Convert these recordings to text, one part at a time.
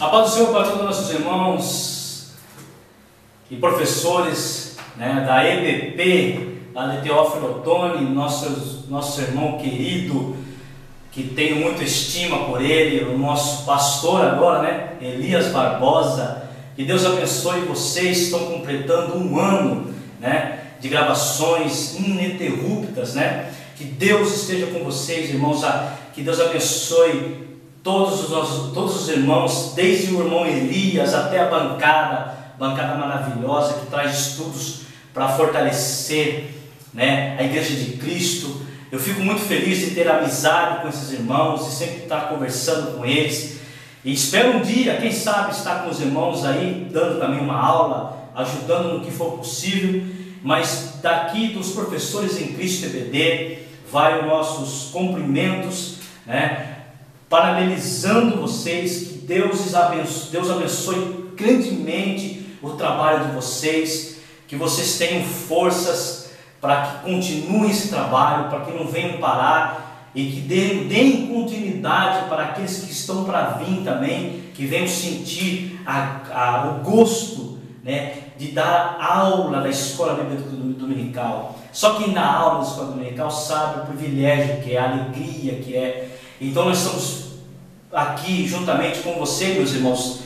A paz do Senhor para todos os nossos irmãos e professores, da EBP, lá de Teófilo Otoni, nosso irmão querido, que tenho muita estima por ele, o nosso pastor agora, Elias Barbosa. Que Deus abençoe vocês, estão completando um ano, de gravações ininterruptas, Que Deus esteja com vocês, irmãos, que Deus abençoe todos os irmãos, desde o irmão Elias até a bancada maravilhosa que traz estudos para fortalecer, a Igreja de Cristo. Eu fico muito feliz de ter amizade com esses irmãos e sempre estar conversando com eles. E espero um dia, quem sabe, estar com os irmãos aí, dando também uma aula, ajudando no que for possível. Mas daqui dos professores em Cristo EBD, vai os nossos cumprimentos, parabenizando vocês, que Deus abençoe grandemente o trabalho de vocês, que vocês tenham forças para que continuem esse trabalho, para que não venham parar e que deem continuidade para aqueles que estão para vir também, que venham sentir o gosto, de dar aula na escola bíblica dominical. Só quem dá aula na escola dominical sabe o privilégio que é, a alegria que é. Então nós estamos aqui juntamente com você, meus irmãos,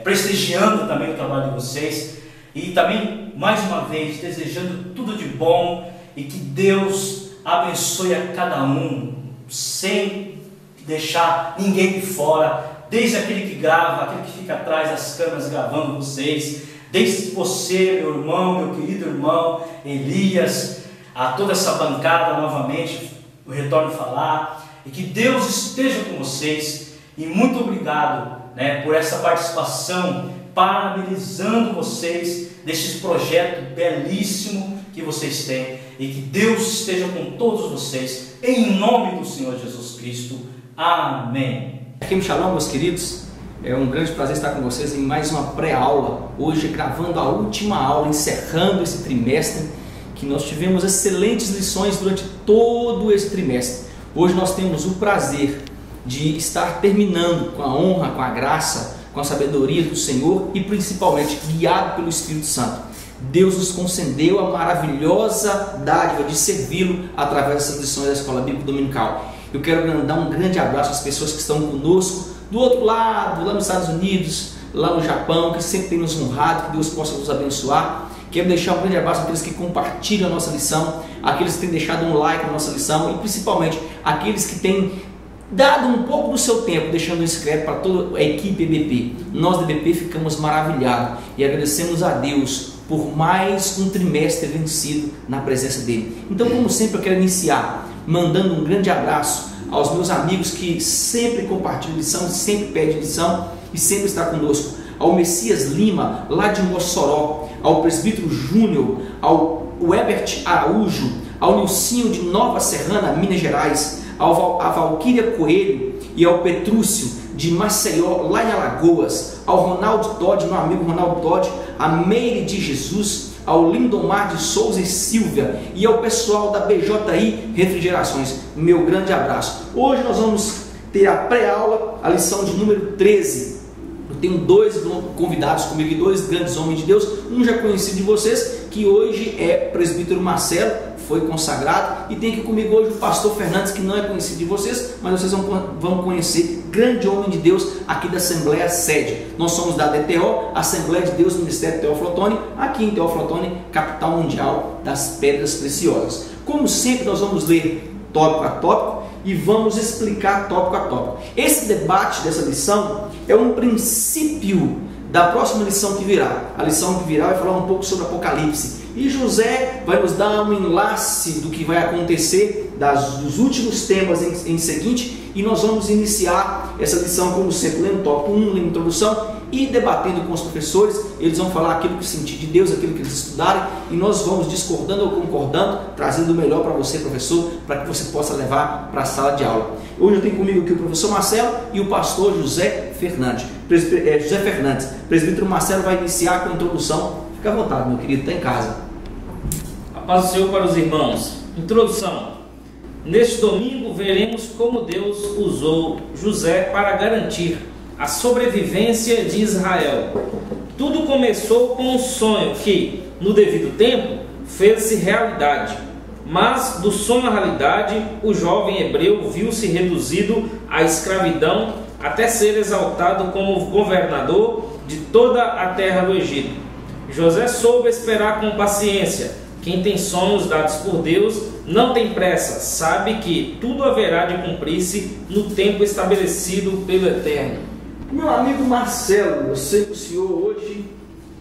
prestigiando também o trabalho de vocês e também, mais uma vez, desejando tudo de bom e que Deus abençoe a cada um, sem deixar ninguém de fora, desde aquele que grava, aquele que fica atrás das câmeras gravando vocês, desde você, meu irmão, meu querido irmão Elias, a toda essa bancada novamente, eu retorno a falar, e que Deus esteja com vocês, e muito obrigado por essa participação, parabenizando vocês desse projeto belíssimo que vocês têm, e que Deus esteja com todos vocês, em nome do Senhor Jesus Cristo. Amém. Shalom, Shalom, meus queridos. É um grande prazer estar com vocês em mais uma pré-aula, hoje gravando a última aula, encerrando esse trimestre, que nós tivemos excelentes lições durante todo esse trimestre. Hoje nós temos o prazer de estar terminando com a honra, com a graça, com a sabedoria do Senhor e principalmente guiado pelo Espírito Santo. Deus nos concedeu a maravilhosa dádiva de servi-lo através dessas lições da Escola Bíblica Dominical. Eu quero dar um grande abraço às pessoas que estão conosco do outro lado, lá nos Estados Unidos, lá no Japão, que sempre tem nos honrado, que Deus possa nos abençoar. Quero deixar um grande abraço àqueles que compartilham a nossa lição, aqueles que têm deixado um like na nossa lição e principalmente aqueles que têm dado um pouco do seu tempo, deixando um inscrito para toda a equipe EBP. Nós da EBP ficamos maravilhados e agradecemos a Deus por mais um trimestre vencido na presença dele. Então, como sempre, eu quero iniciar mandando um grande abraço aos meus amigos que sempre compartilham lição, sempre pedem lição e sempre está conosco. Ao Messias Lima, lá de Mossoró, ao Presbítero Júnior, ao Ebert Araújo, ao Nilcinho de Nova Serrana, Minas Gerais, a Valquíria Coelho e ao Petrúcio de Maceió, lá em Alagoas, ao Ronaldo Todd, meu amigo Ronaldo Todd, a Meire de Jesus, ao Lindomar de Souza e Silvia e ao pessoal da BJI Refrigerações, meu grande abraço. Hoje nós vamos ter a pré-aula, a lição de número 13. Eu tenho dois convidados comigo, dois grandes homens de Deus, um já conhecido de vocês, que hoje é presbítero Marcelo, foi consagrado, e tem aqui comigo hoje o pastor Fernandes, que não é conhecido de vocês, mas vocês vão conhecer, grande homem de Deus aqui da Assembleia Sede. Nós somos da DTO, Assembleia de Deus, Ministério Teófilo Otoni, aqui em Teófilo Otoni, capital mundial das pedras preciosas. Como sempre, nós vamos ler tópico a tópico e vamos explicar tópico a tópico. Esse debate dessa lição é um princípio da próxima lição que virá. A lição que virá vai falar um pouco sobre Apocalipse. E José vai nos dar um enlace do que vai acontecer, dos últimos temas em seguinte, e nós vamos iniciar essa lição, como sempre, lendo tópico 1, lendo introdução e debatendo com os professores. Eles vão falar aquilo que sentir de Deus, aquilo que eles estudarem, e nós vamos discordando ou concordando, trazendo o melhor para você, professor, para que você possa levar para a sala de aula. Hoje eu tenho comigo aqui o professor Marcelo e o pastor José Fernandes. José Fernandes, presbítero Marcelo vai iniciar com a introdução. Fica à vontade, meu querido, está em casa. A paz do Senhor para os irmãos. Introdução. Neste domingo veremos como Deus usou José para garantir a sobrevivência de Israel. Tudo começou com um sonho que, no devido tempo, fez-se realidade. Mas, do sonho à realidade, o jovem hebreu viu-se reduzido à escravidão até ser exaltado como governador de toda a terra do Egito. José soube esperar com paciência. Quem tem sonhos dados por Deus não tem pressa, sabe que tudo haverá de cumprir-se no tempo estabelecido pelo Eterno. Meu amigo Marcelo, eu sei que o senhor hoje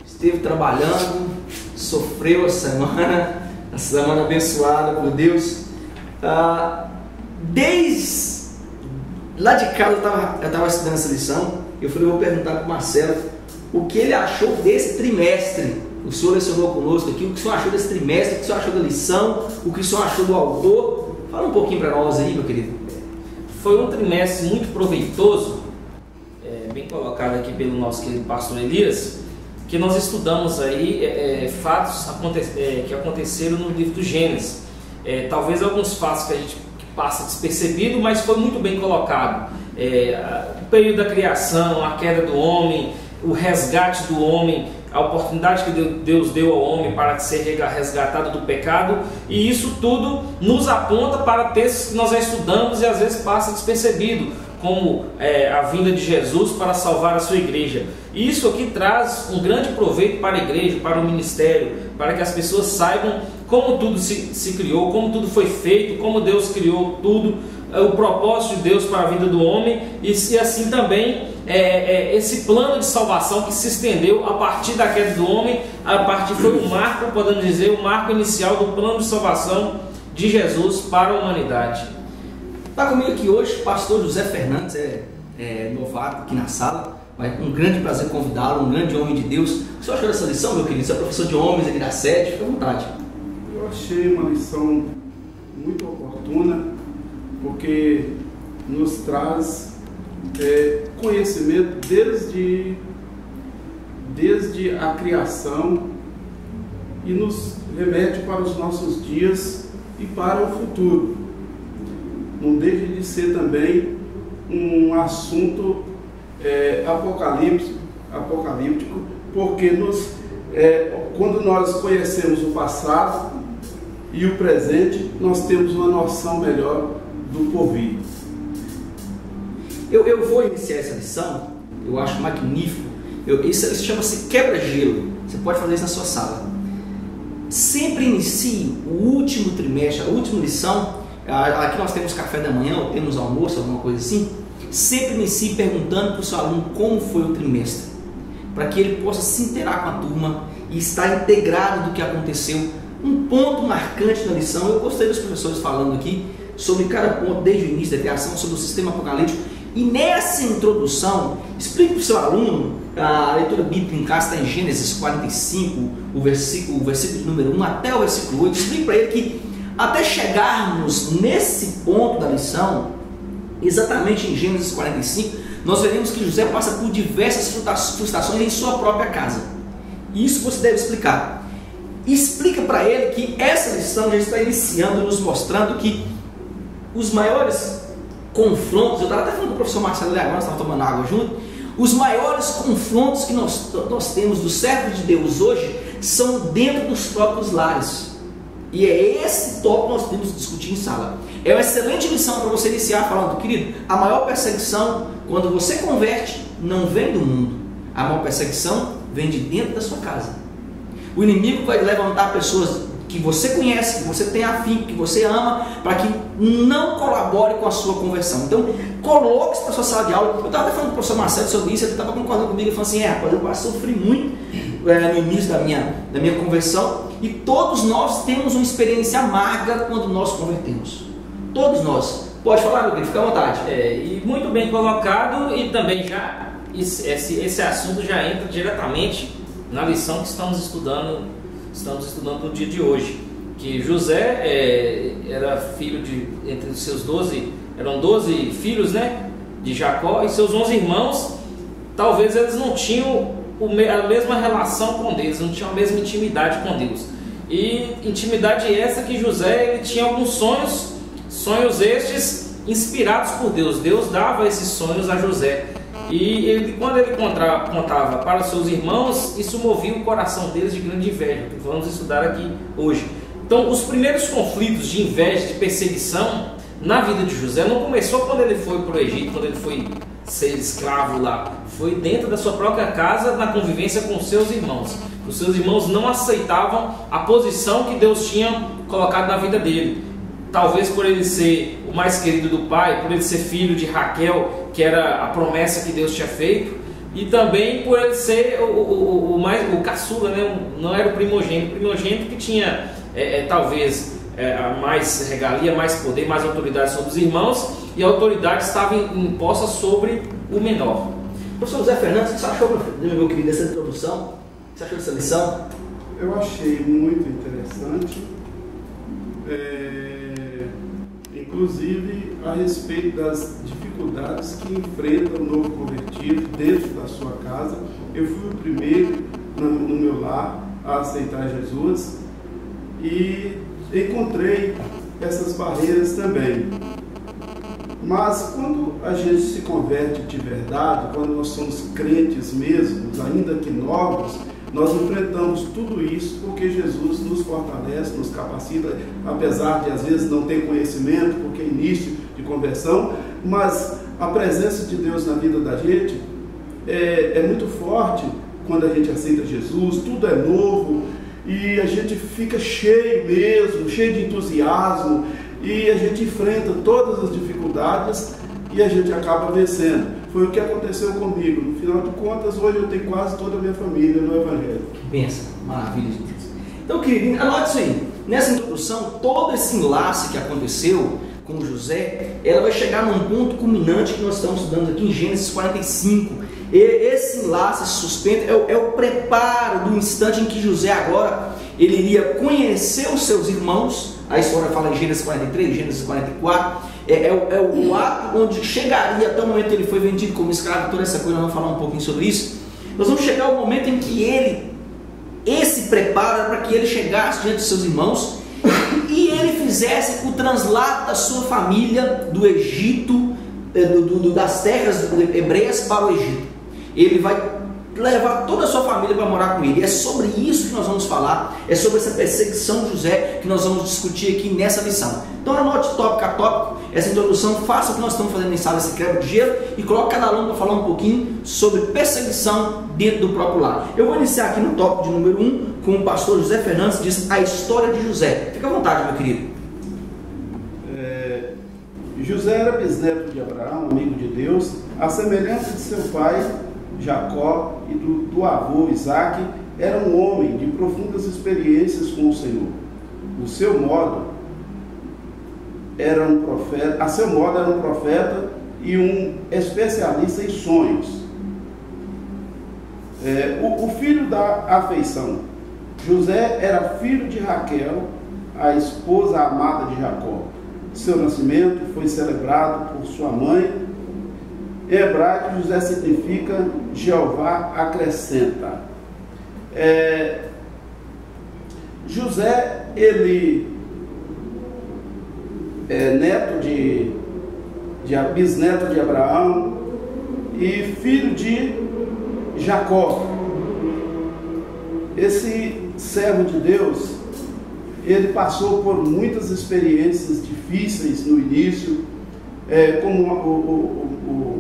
esteve trabalhando, sofreu a semana abençoada por Deus. Desde lá de casa eu estava estudando essa lição. Eu falei, vou perguntar para o Marcelo o que ele achou desse trimestre. O senhor lecionou conosco aqui, o que o senhor achou desse trimestre, o que o senhor achou da lição, o que o senhor achou do autor. Fala um pouquinho para nós aí, meu querido. Foi um trimestre muito proveitoso, bem colocado aqui pelo nosso querido pastor Elias, que nós estudamos aí fatos que aconteceram no livro do Gênesis. Talvez alguns fatos que a gente passa despercebido, mas foi muito bem colocado. O período da criação, a queda do homem, o resgate do homem, a oportunidade que Deus deu ao homem para ser resgatado do pecado, e isso tudo nos aponta para textos que nós já estudamos e às vezes passa despercebido, como a vinda de Jesus para salvar a sua igreja. E isso aqui traz um grande proveito para a igreja, para o ministério, para que as pessoas saibam como tudo se criou, como tudo foi feito, como Deus criou tudo, o propósito de Deus para a vida do homem, e assim também esse plano de salvação que se estendeu a partir da queda do homem. Foi o marco, podemos dizer, o marco inicial do plano de salvação de Jesus para a humanidade. Está comigo aqui hoje o pastor José Fernandes, novato aqui na sala, mas um grande prazer convidá-lo, um grande homem de Deus. O senhor achou dessa lição, meu querido? Você é professor de homens aqui da sede, fica à vontade. Eu achei uma lição muito oportuna, porque nos traz conhecimento desde a criação e nos remete para os nossos dias e para o futuro. Não deixa de ser também um assunto apocalíptico, porque quando nós conhecemos o passado e o presente, nós temos uma noção melhor do porvir. Eu vou iniciar essa lição, eu acho magnífico. Isso chama-se quebra-gelo. Você pode fazer isso na sua sala. Sempre inicie o último trimestre, a última lição. Aqui nós temos café da manhã, ou temos almoço, alguma coisa assim. Sempre inicie perguntando para o seu aluno como foi o trimestre, para que ele possa se inteirar com a turma e estar integrado do que aconteceu. Um ponto marcante na lição, eu gostei dos professores falando aqui sobre cada ponto, desde o início da criação, sobre o sistema apocalíptico. E nessa introdução, explique para o seu aluno, a leitura bíblica em casa está em Gênesis 45, o versículo de número 1 até o versículo 8. Explique para ele que até chegarmos nesse ponto da lição, exatamente em Gênesis 45, nós veremos que José passa por diversas frustrações em sua própria casa. E isso você deve explicar. Explica para ele que essa lição já está iniciando, nos mostrando que os maiores confrontos, eu estava até falando com o professor Marcelo agora, nós estávamos tomando água junto, os maiores confrontos que nós temos dos servos de Deus hoje são dentro dos próprios lares. E é esse tópico que nós temos que discutir em sala. É uma excelente lição para você iniciar falando, querido, a maior perseguição, quando você converte, não vem do mundo. A maior perseguição vem de dentro da sua casa. O inimigo vai levantar pessoas que você conhece, que você tem afim, que você ama, para que não colabore com a sua conversão. Então, coloque-se para a sua sala de aula. Eu estava até falando com o professor Marcelo sobre isso, ele estava concordando comigo e falou assim, rapaz, eu quase sofri muito no início da minha conversão, e todos nós temos uma experiência amarga quando nós convertemos. Todos nós. Pode falar, meu querido, fica à vontade. E muito bem colocado, e também já esse assunto já entra diretamente na lição que estamos estudando no dia de hoje, que José era filho entre os seus 12 filhos, né, de Jacó, e seus 11 irmãos. Talvez eles não tinham a mesma relação com Deus, não tinham a mesma intimidade com Deus, e intimidade essa que José ele tinha alguns sonhos estes inspirados por Deus. Deus dava esses sonhos a José, E quando ele contava para os seus irmãos, isso movia o coração deles de grande inveja, que vamos estudar aqui hoje. Então, os primeiros conflitos de inveja, de perseguição na vida de José não começou quando ele foi para o Egito, quando ele foi ser escravo lá. Foi dentro da sua própria casa, na convivência com seus irmãos. Os seus irmãos não aceitavam a posição que Deus tinha colocado na vida dele. Talvez por ele ser o mais querido do pai, por ele ser filho de Raquel, que era a promessa que Deus tinha feito, e também por ele ser o caçula, né? Não era o primogênito que tinha talvez mais regalia, mais poder, mais autoridade sobre os irmãos, e a autoridade estava imposta sobre o menor. Professor José Fernandes, o que você achou, meu querido, dessa introdução? O que você achou dessa lição? Eu achei muito interessante, inclusive a respeito das dificuldades que enfrenta o novo convertido dentro da sua casa. Eu fui o primeiro no meu lar a aceitar Jesus e encontrei essas barreiras também. Mas quando a gente se converte de verdade, quando nós somos crentes mesmos, ainda que novos, nós enfrentamos tudo isso porque Jesus nos fortalece, nos capacita, apesar de às vezes não ter conhecimento, porque é início de conversão, mas a presença de Deus na vida da gente é muito forte quando a gente aceita Jesus, tudo é novo e a gente fica cheio mesmo, cheio de entusiasmo, e a gente enfrenta todas as dificuldades e a gente acaba vencendo. Foi o que aconteceu comigo. No final de contas, hoje eu tenho quase toda a minha família no Evangelho. Que bênção, maravilha, gente. Então, querido, anote isso aí. Nessa introdução, todo esse enlace que aconteceu com José, ela vai chegar num ponto culminante que nós estamos estudando aqui em Gênesis 45. E esse enlace, esse suspense, é o preparo do instante em que José agora ele iria conhecer os seus irmãos. A história fala em Gênesis 43, Gênesis 44. É o ato onde chegaria até o momento que ele foi vendido como escravo, toda essa coisa. Nós vamos falar um pouquinho sobre isso. Nós vamos chegar ao momento em que esse preparo era para que ele chegasse diante dos seus irmãos e ele fizesse o translado da sua família do Egito, das terras hebreias para o Egito. Ele vai levar toda a sua família para morar com ele. É sobre isso que nós vamos falar, é sobre essa perseguição de José que nós vamos discutir aqui nessa lição. Então anote tópico a tópico, essa introdução, faça o que nós estamos fazendo em sala esse quebra de gelo e coloque cada aluno para falar um pouquinho sobre perseguição dentro do próprio lar. Eu vou iniciar aqui no tópico de número 1 com o pastor José Fernandes, diz a história de José. Fica à vontade, meu querido. José era bisneto de Abraão, amigo de Deus, à semelhança de seu pai Jacó e do avô Isaac. Era um homem de profundas experiências com o Senhor. A seu modo era um profeta e um especialista em sonhos. O filho da afeição. José era filho de Raquel, a esposa amada de Jacó. Seu nascimento foi celebrado por sua mãe. Em hebraico, José significa Jeová acrescenta. José, ele é bisneto de Abraão e filho de Jacó. Esse servo de Deus, ele passou por muitas experiências difíceis no início, como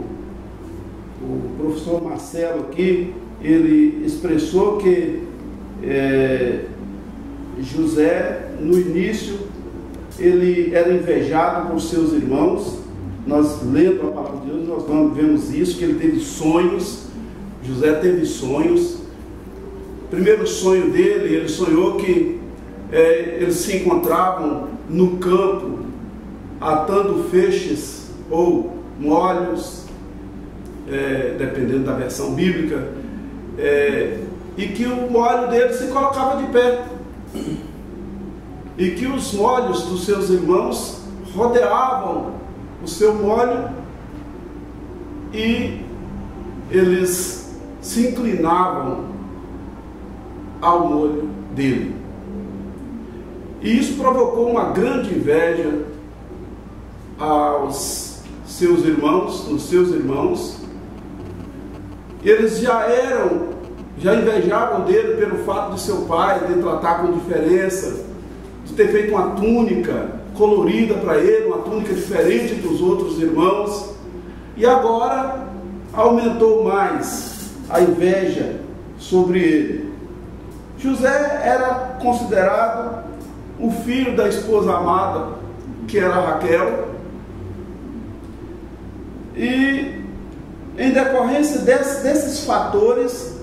o professor Marcelo aqui, ele expressou que José, no início, ele era invejado por seus irmãos. Nós, lendo a palavra de Deus, nós vemos isso, que ele teve sonhos. José teve sonhos. O primeiro sonho dele, ele sonhou que eles se encontravam no campo, atando feixes ou molhos, dependendo da versão bíblica, e que o molho dele se colocava de pé, e que os molhos dos seus irmãos rodeavam o seu molho e eles se inclinavam ao molho dele. E isso provocou uma grande inveja aos seus irmãos, nos seus irmãos, eles já invejavam dele pelo fato de seu pai de tratar com diferença, de ter feito uma túnica colorida para ele, uma túnica diferente dos outros irmãos, e agora aumentou mais a inveja sobre ele. José era considerado o filho da esposa amada, que era Raquel, e em decorrência desses fatores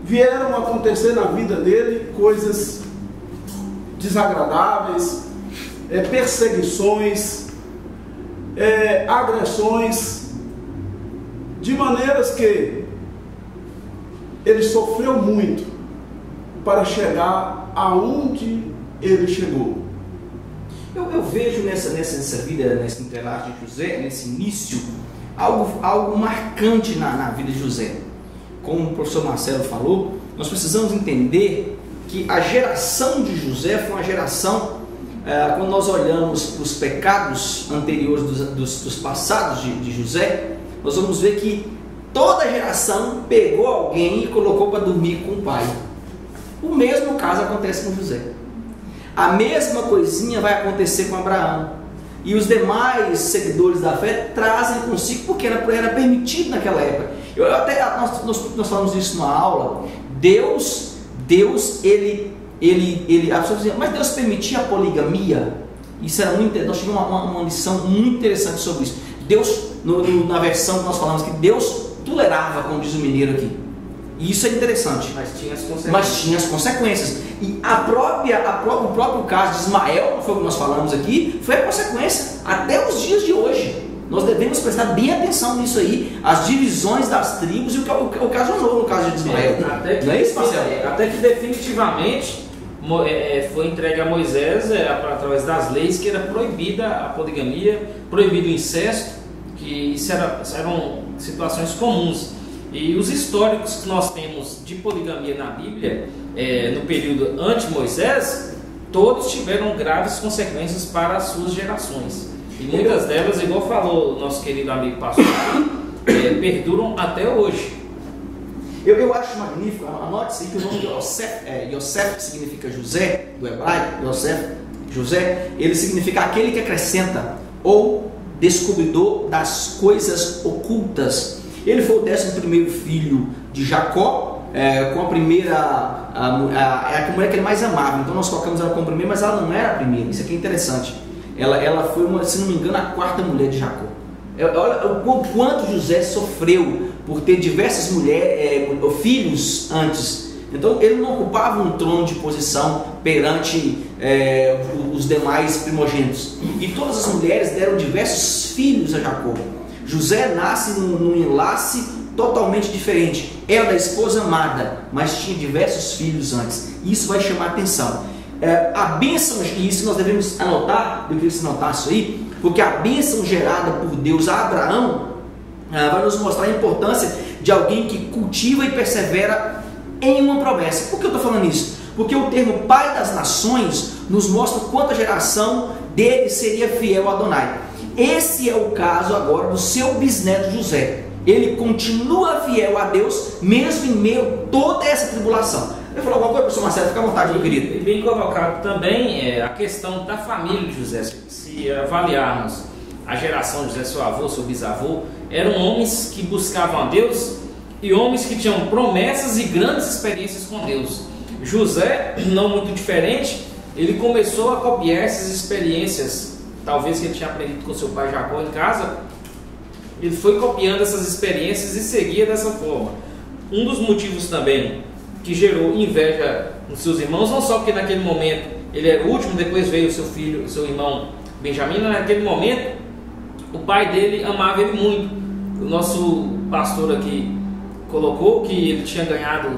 vieram a acontecer na vida dele coisas desagradáveis, perseguições, agressões, de maneiras que ele sofreu muito para chegar aonde ele chegou. Eu vejo nessa vida, nesse entrelaço de José, nesse início, algo marcante na vida de José. Como o professor Marcelo falou, nós precisamos entender que a geração de José foi uma geração, quando nós olhamos para os pecados anteriores dos passados de José, nós vamos ver que toda geração pegou alguém e colocou para dormir com o pai. O mesmo caso acontece com José. A mesma coisinha vai acontecer com Abraão. E os demais seguidores da fé trazem consigo, porque era permitido naquela época. Nós falamos isso na aula. Deus, ele a pessoa dizia, mas Deus permitia a poligamia? Isso era muito, nós tivemos uma lição muito interessante sobre isso. Deus, na versão que nós falamos, que Deus tolerava, como diz o mineiro aqui. E isso é interessante. Mas tinha as consequências. E o próprio caso de Ismael, não foi o que nós falamos aqui, foi a consequência até os dias de hoje. Nós devemos prestar bem atenção nisso aí, as divisões das tribos e o caso novo, no caso de Ismael. Não é isso, Marcelo? Até que definitivamente foi entregue a Moisés, através das leis, que era proibida a poligamia, proibido o incesto, que isso eram situações comuns. E os históricos que nós temos de poligamia na Bíblia, no período anti-Moisés, todos tiveram graves consequências para as suas gerações. E muitas delas, igual falou nosso querido amigo pastor, perduram até hoje. Eu acho magnífico, anote-se que o nome de Yosef, que significa José, do hebraico, José, ele significa aquele que acrescenta, ou descobridor das coisas ocultas. Ele foi o 11º filho de Jacó, com a primeira, a mulher que ele mais amava. Então nós colocamos ela como primeira, mas ela não era a primeira. Isso aqui é interessante. Ela foi, se não me engano, a 4ª mulher de Jacó. Olha o quanto José sofreu por ter diversas filhos antes. Então ele não ocupava um trono de posição perante os demais primogênitos. E todas as mulheres deram diversos filhos a Jacó. José nasce num enlace totalmente diferente. Era da esposa amada, mas tinha diversos filhos antes. Isso vai chamar a atenção. A bênção, e isso nós devemos anotar, eu queria que você anotasse isso aí, porque a bênção gerada por Deus a Abraão vai nos mostrar a importância de alguém que cultiva e persevera em uma promessa. Por que eu estou falando isso? Porque o termo Pai das Nações nos mostra quanto a geração dele seria fiel a Adonai. Esse é o caso agora do seu bisneto José. Ele continua fiel a Deus, mesmo em meio a toda essa tribulação. Eu vou falar alguma coisa, professor Marcelo? Fica à vontade, meu querido. E bem colocado também a questão da família de José. Se avaliarmos a geração de José, seu avô, seu bisavô, eram homens que buscavam a Deus e homens que tinham promessas e grandes experiências com Deus. José, não muito diferente, ele começou a copiar essas experiências, talvez que ele tinha aprendido com seu pai Jacó em casa. Ele foi copiando essas experiências e seguia dessa forma. Um dos motivos também que gerou inveja nos seus irmãos, não só porque naquele momento ele era o último, depois veio o seu filho, o seu irmão Benjamim, naquele momento o pai dele amava ele muito. O nosso pastor aqui colocou que ele tinha ganhado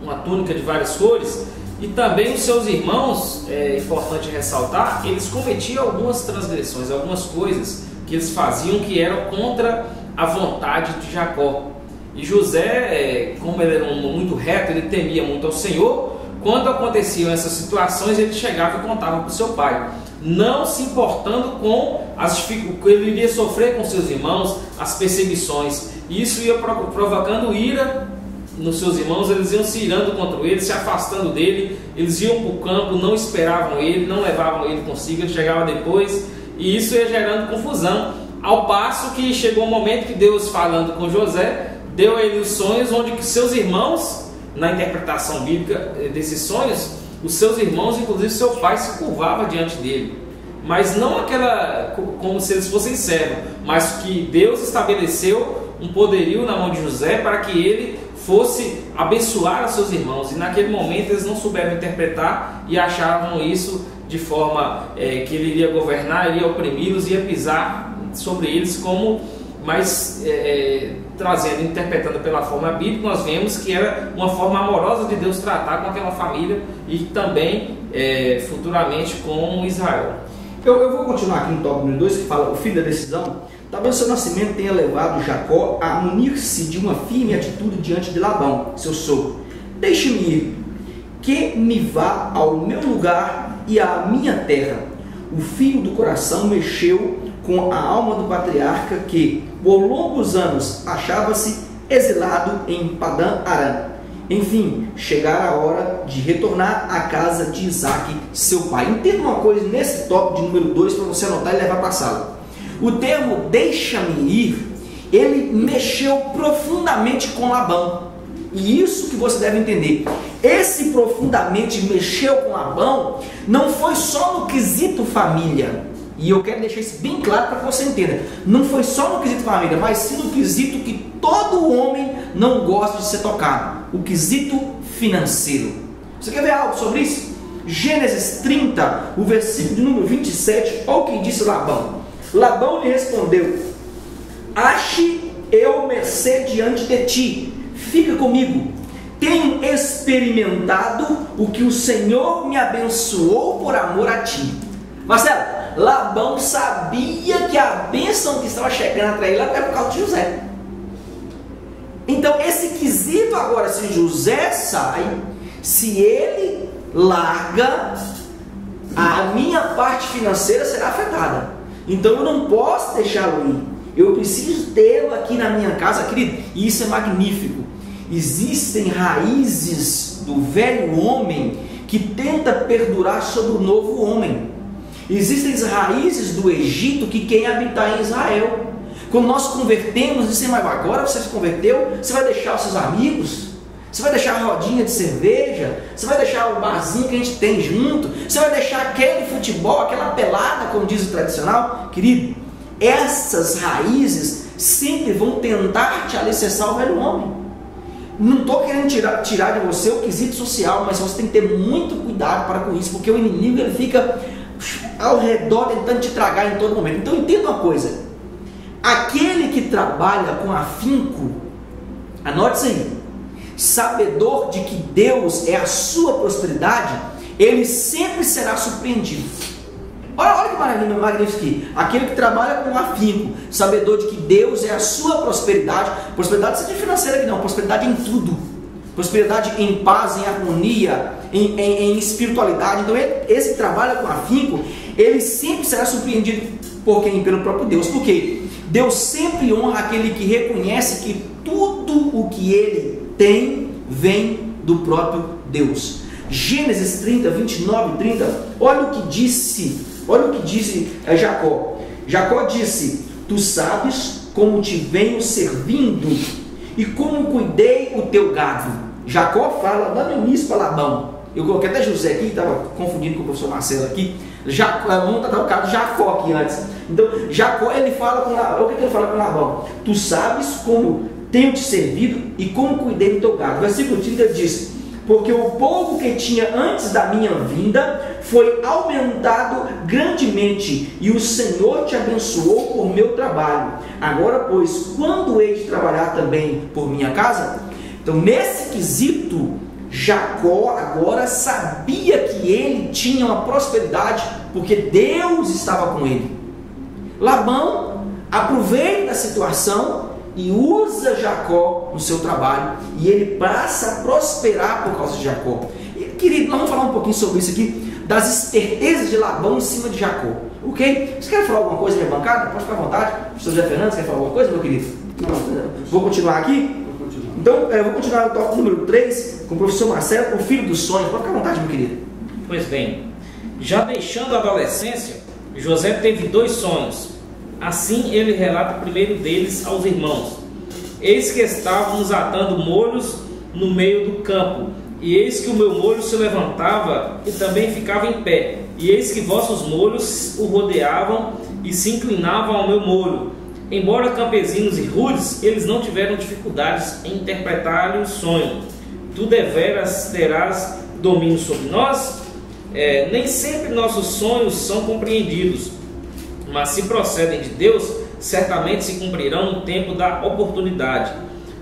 uma túnica de várias cores, e também os seus irmãos, é importante ressaltar, eles cometiam algumas transgressões, algumas coisas que eles faziam que eram contra a vontade de Jacó. E José, como ele era um homem muito reto, ele temia muito ao Senhor. Quando aconteciam essas situações, ele chegava e contava para o seu pai, não se importando com as dificuldades que ele iria sofrer com seus irmãos, as perseguições. e isso ia provocando ira nos seus irmãos. Eles iam se irando contra ele, se afastando dele, eles iam para o campo, não esperavam ele, não levavam ele consigo, ele chegava depois, e isso ia gerando confusão, ao passo que chegou um momento que Deus, falando com José, deu a ele os sonhos, onde que seus irmãos, na interpretação bíblica desses sonhos, os seus irmãos, inclusive seu pai, se curvava diante dele, mas não aquela como se eles fossem servos, mas que Deus estabeleceu um poderio na mão de José para que ele fosse abençoar os seus irmãos, e naquele momento eles não souberam interpretar e achavam isso de forma que ele iria governar, iria oprimi-los, ia pisar sobre eles, como mas interpretando pela forma bíblica, nós vemos que era uma forma amorosa de Deus tratar com aquela família e também futuramente com Israel. Eu vou continuar aqui no tópico número 2, que fala o fim da decisão. Talvez seu nascimento tenha levado Jacó a munir-se de uma firme atitude diante de Labão, seu sogro. Deixe-me ir, que me vá ao meu lugar e à minha terra. O fio do coração mexeu com a alma do patriarca que, por longos anos, achava-se exilado em Padã Arã. Enfim, chegara a hora de retornar à casa de Isaac, seu pai. Entenda uma coisa nesse tópico de número 2 para você anotar e levar para a sala. O termo deixa-me ir, ele mexeu profundamente com Labão. E isso que você deve entender. Esse profundamente mexeu com Labão não foi só no quesito família. E eu quero deixar isso bem claro para que você entenda. Não foi só no quesito família, mas sim no quesito que todo homem não gosta de ser tocado. O quesito financeiro. Você quer ver algo sobre isso? Gênesis 30, o versículo de número 27, olha o que disse Labão. Labão lhe respondeu: ache eu mercê diante de ti, fica comigo. Tenho experimentado o que o Senhor me abençoou por amor a ti. Marcelo, Labão sabia que a bênção que estava chegando atrás ele era por causa de José. Então esse quesito agora, se José sai, se ele larga, a minha parte financeira será afetada. Então eu não posso deixá-lo ir. Eu preciso tê-lo aqui na minha casa, querido. E isso é magnífico. Existem raízes do velho homem que tenta perdurar sobre o novo homem. Existem raízes do Egito que querem habitar em Israel. Quando nós convertemos, dizemos: mas agora você se converteu, você vai deixar os seus amigos? Você vai deixar a rodinha de cerveja? Você vai deixar o barzinho que a gente tem junto? Você vai deixar aquele futebol, aquela pelada, como diz o tradicional? Querido, essas raízes sempre vão tentar te alicerçar ao velho homem. Não estou querendo tirar de você o quesito social, mas você tem que ter muito cuidado para com isso, porque o inimigo ele fica ao redor tentando te tragar em todo momento. Então entenda uma coisa: aquele que trabalha com afinco, anote isso aí, sabedor de que Deus é a sua prosperidade, ele sempre será surpreendido. Olha que maravilha, magnífico aqui. Aquele que trabalha com afinco, sabedor de que Deus é a sua prosperidade. Prosperidade não é financeira aqui não, prosperidade em tudo. Prosperidade em paz, em harmonia, em espiritualidade. Então esse que trabalha com afinco, ele sempre será surpreendido por quem? Pelo próprio Deus. Por quê? Deus sempre honra aquele que reconhece que tudo o que ele tem vem do próprio Deus. Gênesis 30, 29 e 30, olha o que disse Jacó. Jacó disse: tu sabes como te venho servindo e como cuidei o teu gado. Jacó fala lá no início para Labão. Eu coloquei até José aqui, estava confundindo com o professor Marcelo aqui. Vamos tratar o caso de Jacó aqui antes. Então Jacó, ele fala com Labão. O que ele fala com Labão? Tu sabes como tenho te servido e como cuidei do teu gado. Versículo 30 diz: porque o povo que tinha antes da minha vinda foi aumentado grandemente, e o Senhor te abençoou por meu trabalho. Agora, pois, quando hei de trabalhar também por minha casa? Então, nesse quesito, Jacó agora sabia que ele tinha uma prosperidade, porque Deus estava com ele. Labão aproveita a situação e usa Jacó no seu trabalho, e ele passa a prosperar por causa de Jacó. E, querido, nós vamos falar um pouquinho sobre isso aqui, das espertezas de Labão em cima de Jacó, ok? Você quer falar alguma coisa, minha bancada? Pode ficar à vontade. O professor José Fernandes quer falar alguma coisa, meu querido? Vou continuar aqui? Vou continuar. Então, eu vou continuar no tópico número 3, com o professor Marcelo, o filho dos sonhos. Pode ficar à vontade, meu querido. Pois bem, já deixando a adolescência, José teve 2 sonhos. Assim ele relata o primeiro deles aos irmãos. Eis que estávamos atando molhos no meio do campo, e eis que o meu molho se levantava e também ficava em pé, e eis que vossos molhos o rodeavam e se inclinavam ao meu molho. Embora campesinos e rudes, eles não tiveram dificuldades em interpretar-lhe o sonho. Tu deveras terás domínio sobre nós? Nem sempre nossos sonhos são compreendidos, mas se procedem de Deus, certamente se cumprirão no tempo da oportunidade.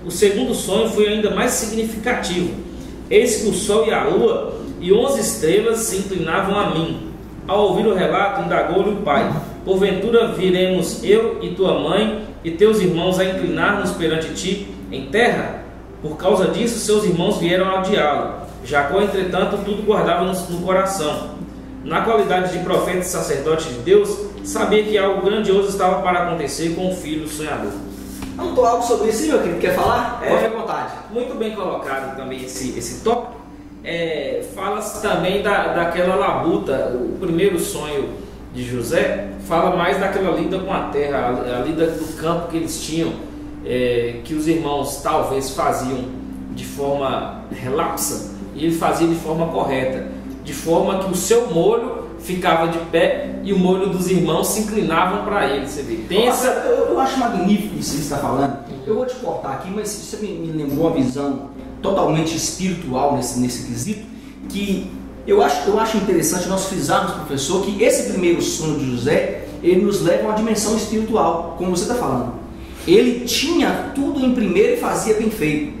O segundo sonho foi ainda mais significativo. Eis que o sol e a lua e 11 estrelas se inclinavam a mim. Ao ouvir o relato, indagou-lhe o pai: porventura viremos eu e tua mãe e teus irmãos a inclinar-nos perante ti em terra? Por causa disso, seus irmãos vieram a odiá-lo. Jacó, entretanto, tudo guardava no coração. Na qualidade de profeta e sacerdote de Deus, sabia que algo grandioso estava para acontecer com o filho sonhador. Anotou algo sobre isso, meu querido? Quer falar? Pode ficar à vontade. Muito bem colocado também esse tópico. Fala-se também daquela labuta. O primeiro sonho de José fala mais daquela lida com a terra, a lida do campo que eles tinham, que os irmãos talvez faziam de forma relapsa, e ele fazia de forma correta, de forma que o seu molho ficava de pé e o molho dos irmãos se inclinavam para ele. Você vê, eu acho magnífico isso que você está falando. Eu vou te cortar aqui, mas você me lembrou uma visão totalmente espiritual nesse quesito, que eu acho interessante nós frisarmos, professor, que esse primeiro sonho de José, ele nos leva a uma dimensão espiritual, como você está falando. Ele tinha tudo em primeiro e fazia bem feito.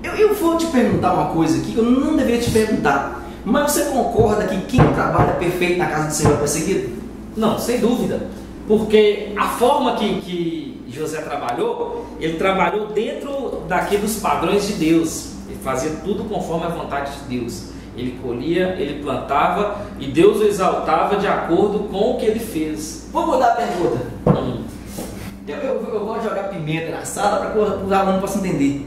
Eu vou te perguntar uma coisa aqui que eu não deveria te perguntar, mas você concorda que quem trabalha perfeito na casa do Senhor é perseguido? Não, sem dúvida, porque a forma que José trabalhou, ele trabalhou dentro daqueles padrões de Deus. Ele fazia tudo conforme a vontade de Deus. Ele colhia, ele plantava e Deus o exaltava de acordo com o que ele fez. Vou mudar a pergunta. Eu gosto de jogar pimenta na sala para os alunos possam entender.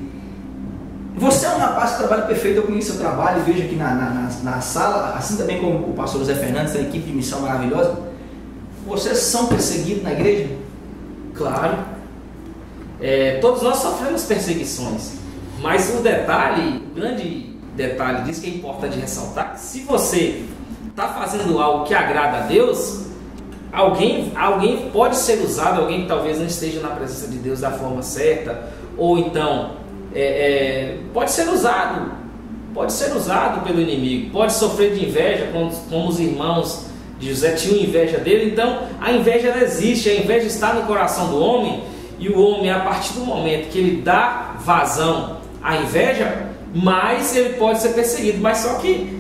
Você é um rapaz que trabalha perfeito, eu conheço o seu trabalho, vejo aqui na sala, assim também como o pastor José Fernandes, tem uma equipe de missão maravilhosa. Vocês são perseguidos na igreja? Claro. Todos nós sofremos perseguições, mas o grande detalhe disso que é importante ressaltar, que se você está fazendo algo que agrada a Deus, alguém pode ser usado, alguém que talvez não esteja na presença de Deus da forma certa, ou então pode ser usado pelo inimigo, pode sofrer de inveja, como os irmãos de José tinham inveja dele. Então a inveja ela existe, a inveja está no coração do homem, e o homem, a partir do momento que ele dá vazão à inveja, mais ele pode ser perseguido. Mas só que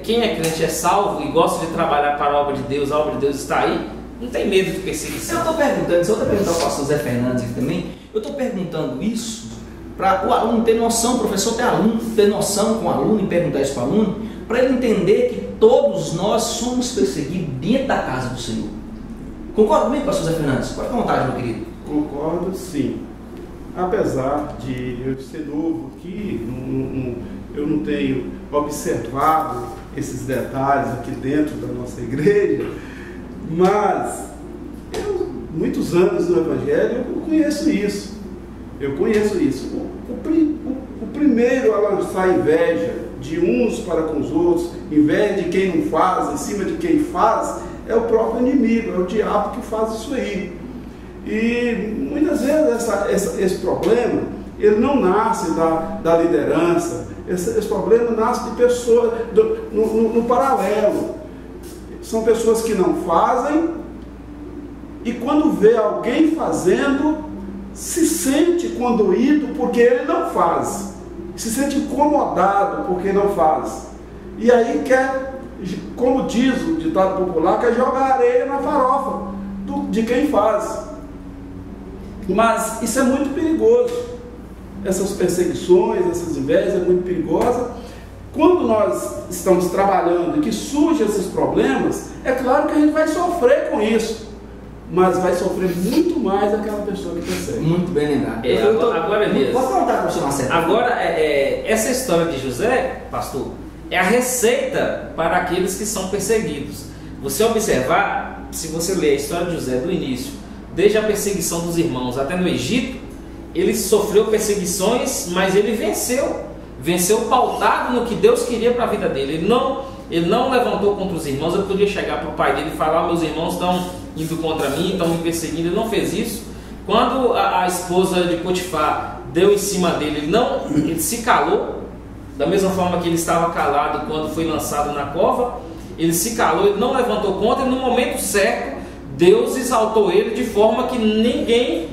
quem é crente, é salvo e gosta de trabalhar para a obra de Deus está aí, não tem medo de perseguição. Eu estou perguntando, se eu estou perguntando ao pastor Zé Fernandes aqui também, eu estou perguntando isso para o aluno ter noção, o professor ter noção com o aluno e perguntar isso para o aluno, para ele entender que todos nós somos perseguidos dentro da casa do Senhor. Concorda comigo, pastor Zé Fernandes? Pode ficar à vontade, meu querido. Concordo, sim. Apesar de eu ser novo aqui, eu não tenho observado esses detalhes aqui dentro da nossa igreja, mas muitos anos no Evangelho eu conheço isso. O primeiro a lançar inveja de uns para com os outros, inveja de quem não faz, em cima de quem faz, é o próprio inimigo, é o diabo que faz isso aí. E muitas vezes esse problema, ele não nasce da liderança, esse problema nasce de pessoas no paralelo. São pessoas que não fazem, e quando vê alguém fazendo, se sente condoído porque ele não faz, se sente incomodado porque não faz, e aí quer, como diz o ditado popular, quer jogar areia na farofa de quem faz. Mas isso é muito perigoso, essas perseguições, essas invejas, é muito perigosa. Quando nós estamos trabalhando e que surgem esses problemas, é claro que a gente vai sofrer com isso, mas vai sofrer muito mais aquela pessoa que persegue. Muito bem lembrado. Agora mesmo. Posso perguntar para o senhor Marcelo? Agora, essa história de José, pastor, é a receita para aqueles que são perseguidos. Você observar, se você ler a história de José do início, desde a perseguição dos irmãos até no Egito, ele sofreu perseguições, mas ele venceu pautado no que Deus queria para a vida dele. Ele não levantou contra os irmãos. Ele podia chegar para o pai dele e falar: meus irmãos estão indo contra mim, estão me perseguindo. Ele não fez isso. Quando a esposa de Potifar deu em cima dele, ele se calou, da mesma forma que ele estava calado quando foi lançado na cova. Ele se calou, ele não levantou contra, e no momento certo Deus exaltou ele de forma que ninguém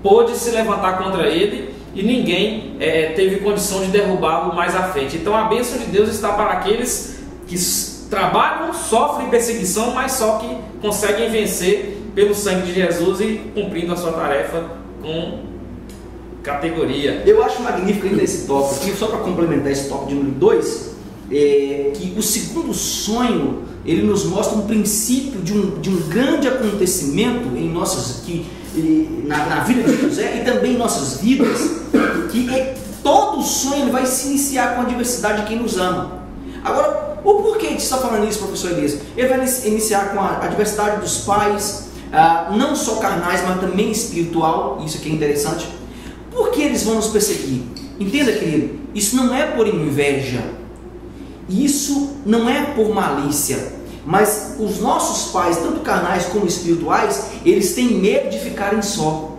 pôde se levantar contra ele e ninguém teve condição de derrubá-lo mais à frente. Então a bênção de Deus está para aqueles que trabalham, sofrem perseguição, mas só que conseguem vencer pelo sangue de Jesus e cumprindo a sua tarefa com categoria. Eu acho magnífico ainda esse tópico aqui, só para complementar esse tópico de número 2, que o segundo sonho, ele nos mostra um princípio de um grande acontecimento em na vida de José e também em nossas vidas, que todo sonho ele vai se iniciar com a adversidade de quem nos ama. Agora, o porquê de estar falando isso, professor Elias? Ele vai iniciar com a adversidade dos pais, não só carnais, mas também espiritual. Isso aqui é interessante. Por que eles vão nos perseguir? Entenda, querido, isso não é por inveja, isso não é por malícia, mas os nossos pais, tanto carnais como espirituais, eles têm medo de ficarem só.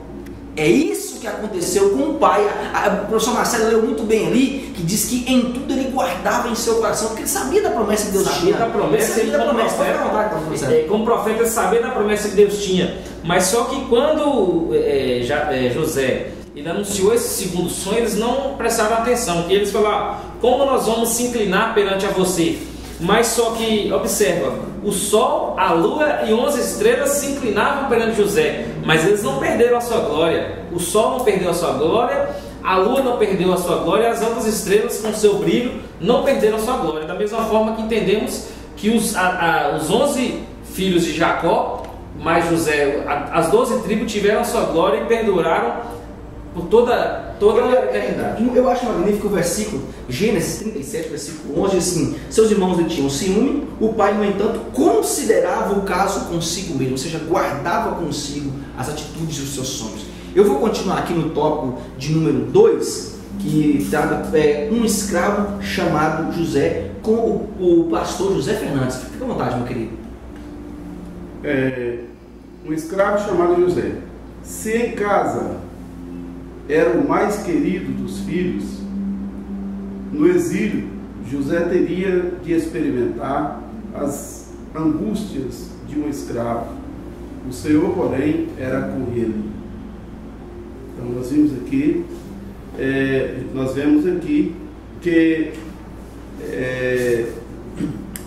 É isso que aconteceu com o pai. O professor Marcelo leu muito bem ali, que diz que em tudo ele guardava em seu coração, porque ele sabia da promessa que Deus tinha. Da promessa, ele sabia da promessa. Como profeta, ele sabia da promessa que Deus tinha. Mas só que quando José ele anunciou esse segundo sonho, eles não prestaram atenção, que eles falaram: como nós vamos se inclinar perante a você? Mas só que, observa, o sol, a lua e 11 estrelas se inclinavam perante José, mas eles não perderam a sua glória. O sol não perdeu a sua glória, a lua não perdeu a sua glória, as outras estrelas com seu brilho não perderam a sua glória. Da mesma forma que entendemos que os 11 filhos de Jacó, mais José, as 12 tribos tiveram a sua glória e perduraram por toda a eternidade. Eu acho magnífico o versículo, Gênesis 37, versículo 11, assim: seus irmãos lhe tinham ciúme, o pai, no entanto, considerava o caso consigo mesmo, ou seja, guardava consigo as atitudes e os seus sonhos. Eu vou continuar aqui no tópico de número 2, que trata um escravo chamado José, com o pastor José Fernandes. Fica à vontade, meu querido. Um escravo chamado José. Se em casa era o mais querido dos filhos, no exílio José teria de experimentar as angústias de um escravo. O Senhor, porém, era com ele. Então nós vemos aqui que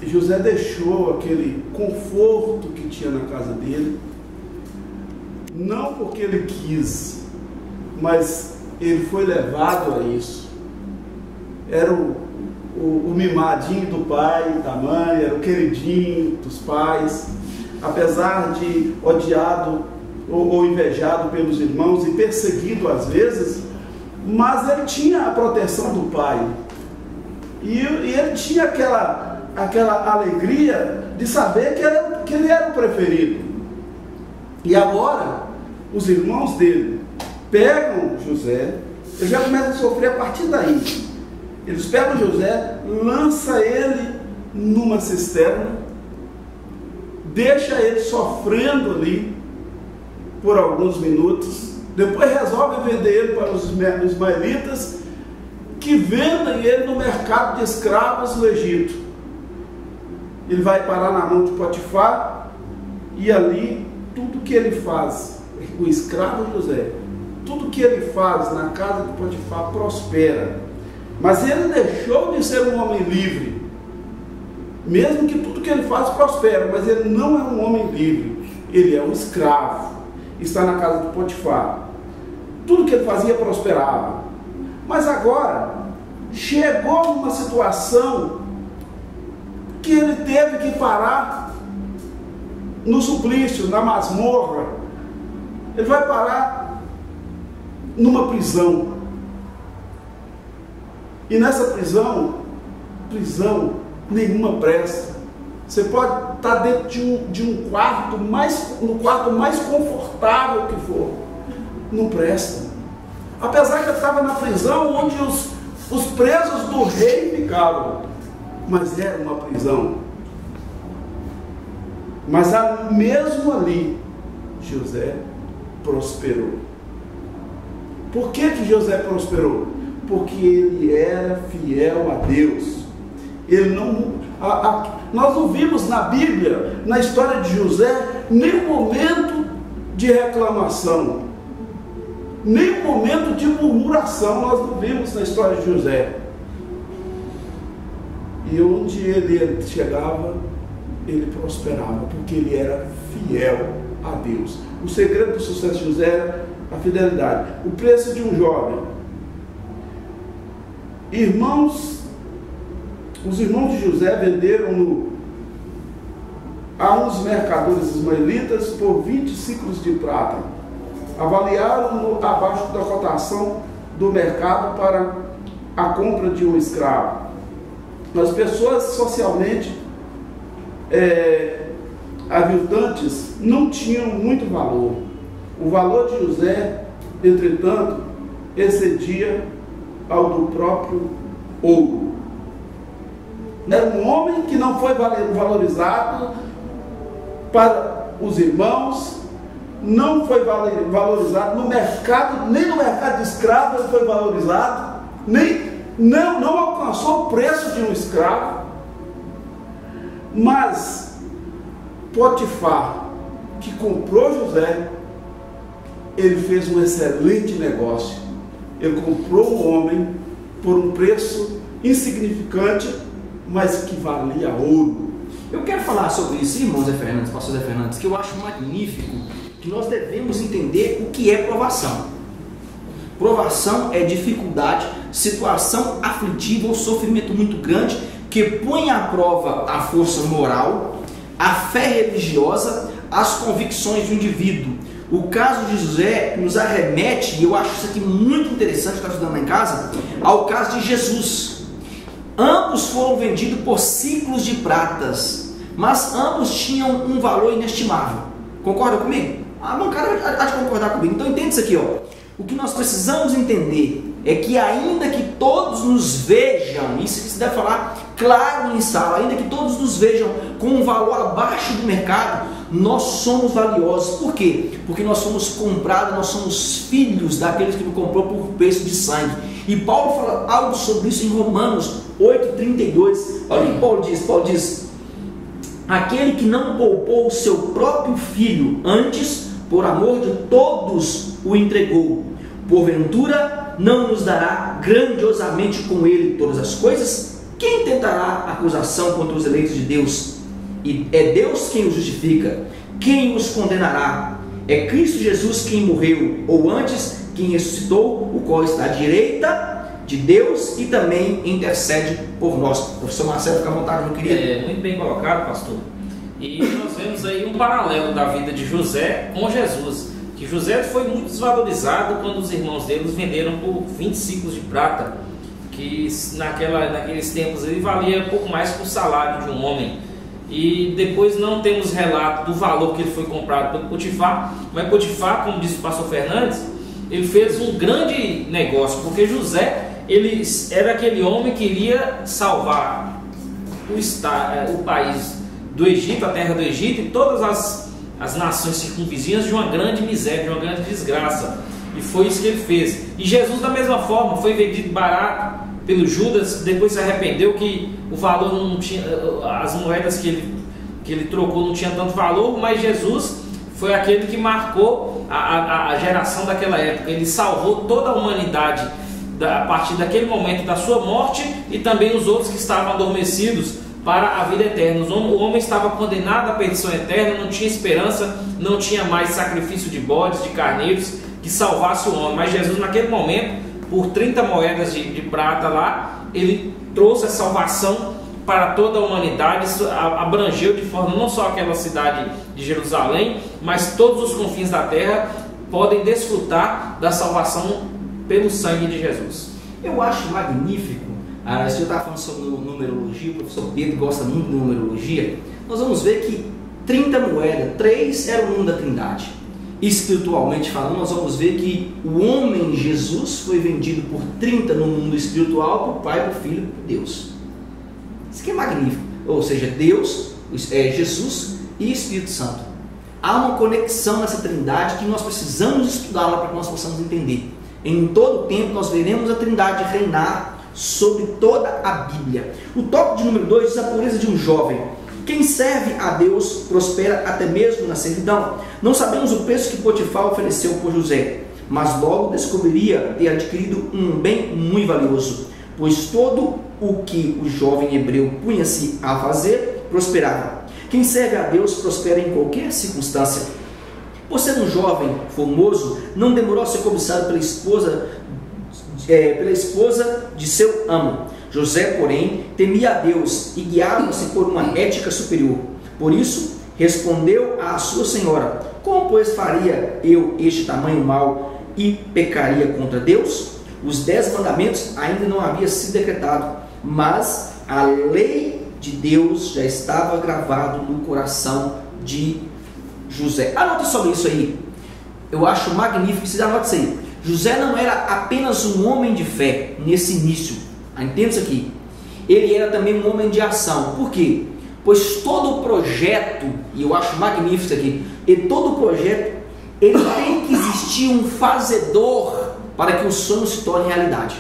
José deixou aquele conforto que tinha na casa dele, não porque ele quis, mas ele foi levado a isso. Era o mimadinho do pai e da mãe, era o queridinho dos pais, apesar de odiado ou invejado pelos irmãos e perseguido às vezes, mas ele tinha a proteção do pai, e ele tinha aquela alegria de saber que ele era o preferido. E agora os irmãos dele pegam José, ele já começa a sofrer a partir daí. Eles pegam José, lançam ele numa cisterna, deixa ele sofrendo ali por alguns minutos, depois resolvem vender ele para os ismaelitas, que vendem ele no mercado de escravos no Egito. Ele vai parar na mão de Potifar, e ali tudo que ele faz, o escravo José, tudo que ele faz na casa de Potifar prospera. Mas ele deixou de ser um homem livre, mesmo que tudo que ele faz prospera, mas ele não é um homem livre, ele é um escravo, está na casa de Potifar. Tudo que ele fazia prosperava, mas agora chegou numa situação que ele teve que parar no suplício, na masmorra, ele vai parar numa prisão. E nessa prisão nenhuma presta. Você pode estar dentro de um quarto, no quarto mais confortável que for, não presta. Apesar que ele estava na prisão onde os presos do rei ficavam, mas era uma prisão. Mas mesmo ali, José prosperou. Por que José prosperou? Porque ele era fiel a Deus. Ele não, nós não vimos na Bíblia, na história de José, nenhum momento de reclamação, nenhum momento de murmuração. Nós não vimos na história de José. E onde ele chegava, ele prosperava, porque ele era fiel a Deus. O segredo do sucesso de José era a fidelidade. O preço de um jovem. Os irmãos de José venderam-no a uns mercadores ismaelitas por 20 ciclos de prata. Avaliaram-no abaixo da cotação do mercado para a compra de um escravo. As pessoas socialmente aviltantes não tinham muito valor. O valor de José, entretanto, excedia ao do próprio ouro. Era um homem que não foi valorizado para os irmãos, não foi valorizado no mercado, nem no mercado de escravos ele foi valorizado, não alcançou o preço de um escravo. Mas Potifar, que comprou José, ele fez um excelente negócio. Ele comprou um homem por um preço insignificante, mas que valia ouro. Eu quero falar sobre isso, irmão Zé Fernandes, pastor Zé Fernandes, que eu acho magnífico, que nós devemos entender o que é provação. Provação é dificuldade, situação aflitiva ou sofrimento muito grande que põe à prova a força moral, a fé religiosa, as convicções do indivíduo. O caso de José nos arremete, e eu acho isso aqui muito interessante, está estudando lá em casa, ao caso de Jesus. Ambos foram vendidos por ciclos de pratas, mas ambos tinham um valor inestimável. Concorda comigo? A bancada há de concordar comigo. Então entende isso aqui, ó. O que nós precisamos entender é que ainda que todos nos vejam, isso que se deve falar claro em sala, ainda que todos nos vejam com um valor abaixo do mercado, nós somos valiosos. Por quê? Porque nós somos comprados, nós somos filhos daqueles que nos comprou por preço de sangue. E Paulo fala algo sobre isso em Romanos 8,32. Olha o que Paulo diz: aquele que não poupou o seu próprio filho, antes, por amor de todos, o entregou. Porventura, não nos dará grandiosamente com ele todas as coisas? Quem tentará acusação contra os eleitos de Deus? E é Deus quem os justifica. Quem os condenará? É Cristo Jesus quem morreu, ou antes, quem ressuscitou, o qual está à direita de Deus e também intercede por nós. Professor Marcelo, fica à vontade, meu querido. Muito bem colocado, pastor. E nós vemos aí um paralelo da vida de José com Jesus. Que José foi muito desvalorizado quando os irmãos dele os venderam por 20 ciclos de prata, que naqueles tempos ele valia pouco mais que o salário de um homem. E depois não temos relato do valor que ele foi comprado pelo Potifar, mas Potifar, como disse o pastor Fernandes, ele fez um grande negócio, porque José, ele era aquele homem que iria salvar o país do Egito, a terra do Egito e todas as nações circunvizinhas de uma grande miséria, de uma grande desgraça. E foi isso que ele fez. E Jesus, da mesma forma, foi vendido barato pelo Judas, depois se arrependeu que o valor não tinha, as moedas que ele trocou não tinha tanto valor, mas Jesus foi aquele que marcou a geração daquela época. Ele salvou toda a humanidade a partir daquele momento da sua morte e também os outros que estavam adormecidos para a vida eterna. O homem estava condenado à perdição eterna, não tinha esperança, não tinha mais sacrifício de bodes, de carneiros que salvasse o homem. Mas Jesus, naquele momento, por 30 moedas de prata lá, ele trouxe a salvação para toda a humanidade, isso abrangeu de forma não só aquela cidade de Jerusalém, mas todos os confins da terra podem desfrutar da salvação pelo sangue de Jesus. Eu acho magnífico, se eu estava falando sobre numerologia, o professor Pedro gosta muito de numerologia, nós vamos ver que 30 moedas, 3 era o número da Trindade. Espiritualmente falando, nós vamos ver que o homem Jesus foi vendido por 30 no mundo espiritual, para o Pai, para o Filho e para Deus. Isso aqui é magnífico. Ou seja, Deus, Jesus e Espírito Santo. Há uma conexão nessa Trindade que nós precisamos estudá-la para que nós possamos entender. Em todo tempo nós veremos a Trindade reinar sobre toda a Bíblia. O tópico de número 2 diz a pureza de um jovem. Quem serve a Deus prospera até mesmo na servidão. Não sabemos o preço que Potifar ofereceu por José, mas logo descobriria ter adquirido um bem muito valioso, pois todo o que o jovem hebreu punha-se a fazer prosperava. Quem serve a Deus prospera em qualquer circunstância. Por ser um jovem formoso, não demorou a ser cobiçado pela esposa de seu amo. José, porém, temia a Deus e guiava-se por uma ética superior. Por isso, respondeu à sua senhora: como, pois, faria eu este tamanho mal e pecaria contra Deus? Os 10 mandamentos ainda não haviam sido decretados, mas a lei de Deus já estava gravada no coração de José. Anote sobre isso aí. Eu acho magnífico, você anote isso aí. José não era apenas um homem de fé nesse início. Entenda isso aqui. Ele era também um homem de ação. Por quê? Pois todo o projeto, e eu acho magnífico isso aqui, e todo o projeto, ele tem que existir um fazedor para que o sonho se torne realidade.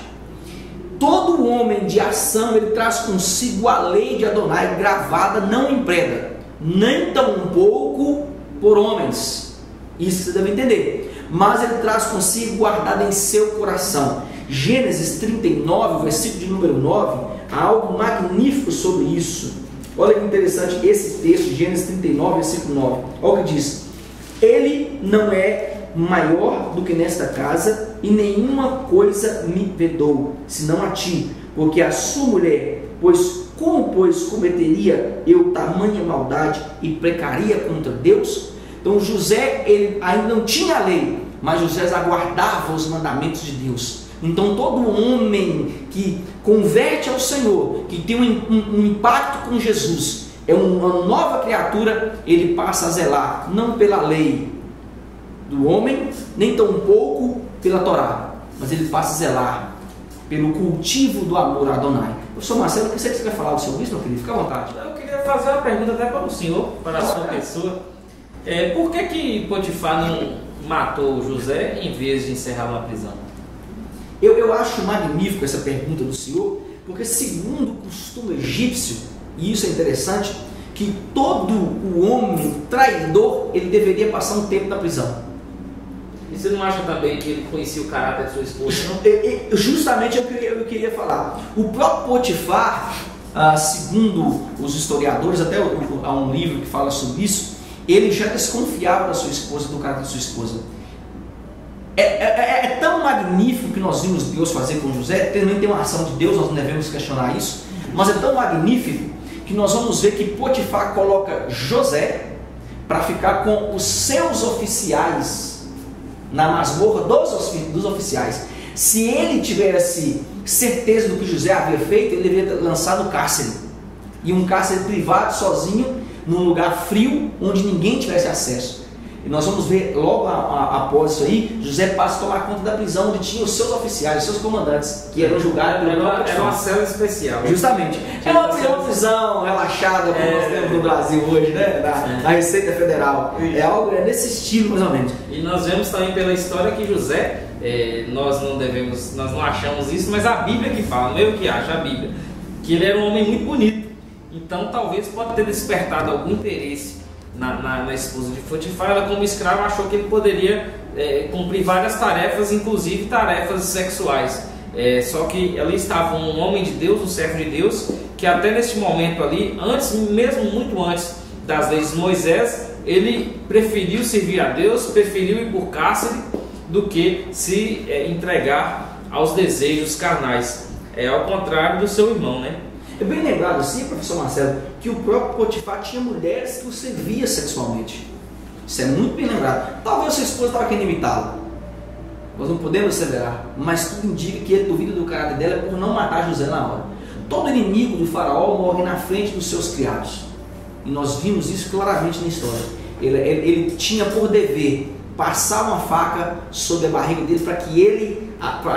Todo homem de ação, ele traz consigo a lei de Adonai gravada não em pedra, nem tampouco por homens. Isso você deve entender. Mas ele traz consigo guardado em seu coração. Gênesis 39, versículo de número 9, há algo magnífico sobre isso. Olha que interessante esse texto, Gênesis 39, versículo 9. Olha o que diz: ele não é maior do que nesta casa, e nenhuma coisa me vedou, senão a ti, porque a sua mulher, como cometeria eu tamanha maldade e pecaria contra Deus? Então José, ele ainda não tinha a lei, mas José aguardava os mandamentos de Deus. Então todo homem que converte ao Senhor, que tem um impacto com Jesus, é uma nova criatura, ele passa a zelar, não pela lei do homem, nem tampouco pela Torá, mas ele passa a zelar pelo cultivo do amor a Adonai. Professor Marcelo, o que você quer falar sobre isso, meu querido? Fica à vontade. Eu queria fazer uma pergunta até para o senhor, para a sua pessoa. Por que Potifar não matou José em vez de encerrar uma prisão? Eu acho magnífico essa pergunta do senhor, porque segundo o costume egípcio, e isso é interessante, que todo o homem traidor, ele deveria passar um tempo na prisão. E você não acha também que ele conhecia o caráter de sua esposa, não? Justamente eu queria falar. O próprio Potifar, segundo os historiadores, até há um livro que fala sobre isso, ele já desconfiava da sua esposa, do caráter da sua esposa. É tão magnífico que nós vimos Deus fazer com José, também tem uma ação de Deus, nós não devemos questionar isso, mas é tão magnífico que nós vamos ver que Potifar coloca José para ficar com os seus oficiais na masmorra dos oficiais. Se ele tivesse certeza do que José havia feito, ele deveria ter lançado no cárcere, e um cárcere privado, sozinho, num lugar frio, onde ninguém tivesse acesso. E nós vamos ver logo após isso aí, José passa a tomar conta da prisão onde tinha os seus oficiais, os seus comandantes, que eram julgados pelo próprio Era uma cela especial. Justamente. É uma prisão relaxada, como nós temos no Brasil hoje, né? Na Receita Federal. É algo nesse estilo, mais ou menos. E nós vemos também pela história que José, nós não achamos isso, mas a Bíblia que fala, não é eu que acho, a Bíblia, que ele era um homem muito bonito. Então talvez pode ter despertado algum interesse na esposa de Potifar. Ela, como escrava, achou que ele poderia cumprir várias tarefas, inclusive tarefas sexuais. Só que ela estava um homem de Deus, um servo de Deus, que até neste momento ali, mesmo muito antes das leis de Moisés, ele preferiu servir a Deus, preferiu ir por cárcere do que se entregar aos desejos carnais. Ao contrário do seu irmão, né? É bem lembrado assim, professor Marcelo, que o próprio Potifar tinha mulheres que o servia sexualmente. Isso é muito bem lembrado. Talvez sua esposa estava querendo imitá-lo. Nós não podemos acelerar, mas tudo indica que ele duvida do caráter dela por não matar José na hora. Todo inimigo do faraó morre na frente dos seus criados. E nós vimos isso claramente na história. Ele tinha por dever passar uma faca sobre a barriga dele para que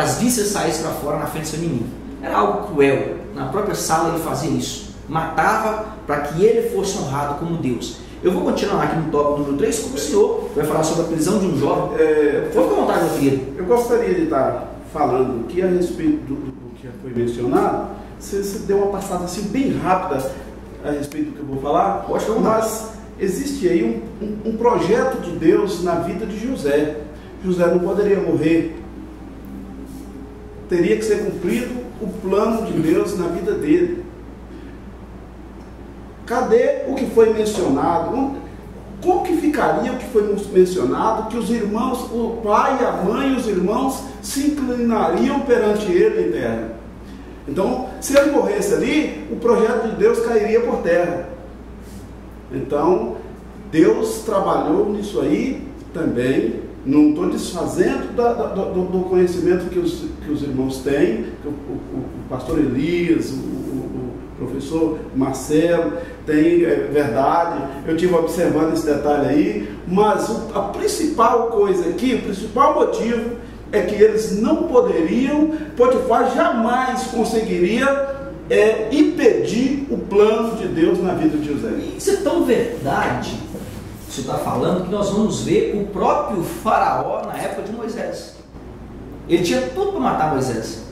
as vísceras saíssem para fora na frente do seu inimigo. Era algo cruel. Na própria sala ele fazia isso. Matava para que ele fosse honrado como Deus. Eu vou continuar aqui no tópico número 3, como o senhor vai falar sobre a prisão de um jovem. Fica à vontade, meu querido. Eu gostaria de estar falando aqui a respeito do que foi mencionado. Você deu uma passada assim bem rápida a respeito do que eu vou falar. Pode falar. Mas existe aí um projeto de Deus na vida de José. José não poderia morrer. Teria que ser cumprido o plano de Deus na vida dele. Cadê o que foi mencionado? Como que ficaria o que foi mencionado? Que os irmãos, o pai, a mãe e os irmãos se inclinariam perante ele em terra. Então, se ele morresse ali, o projeto de Deus cairia por terra. Então, Deus trabalhou nisso aí também. Não estou desfazendo do conhecimento que os irmãos têm, que o pastor Elias, o professor Marcelo tem, verdade, eu estive observando esse detalhe aí, mas a principal coisa aqui, o principal motivo é que eles não poderiam, Potifar jamais conseguiria impedir o plano de Deus na vida de José. Isso é tão verdade, você está falando, que nós vamos ver o próprio faraó na época de Moisés. Ele tinha tudo para matar Moisés.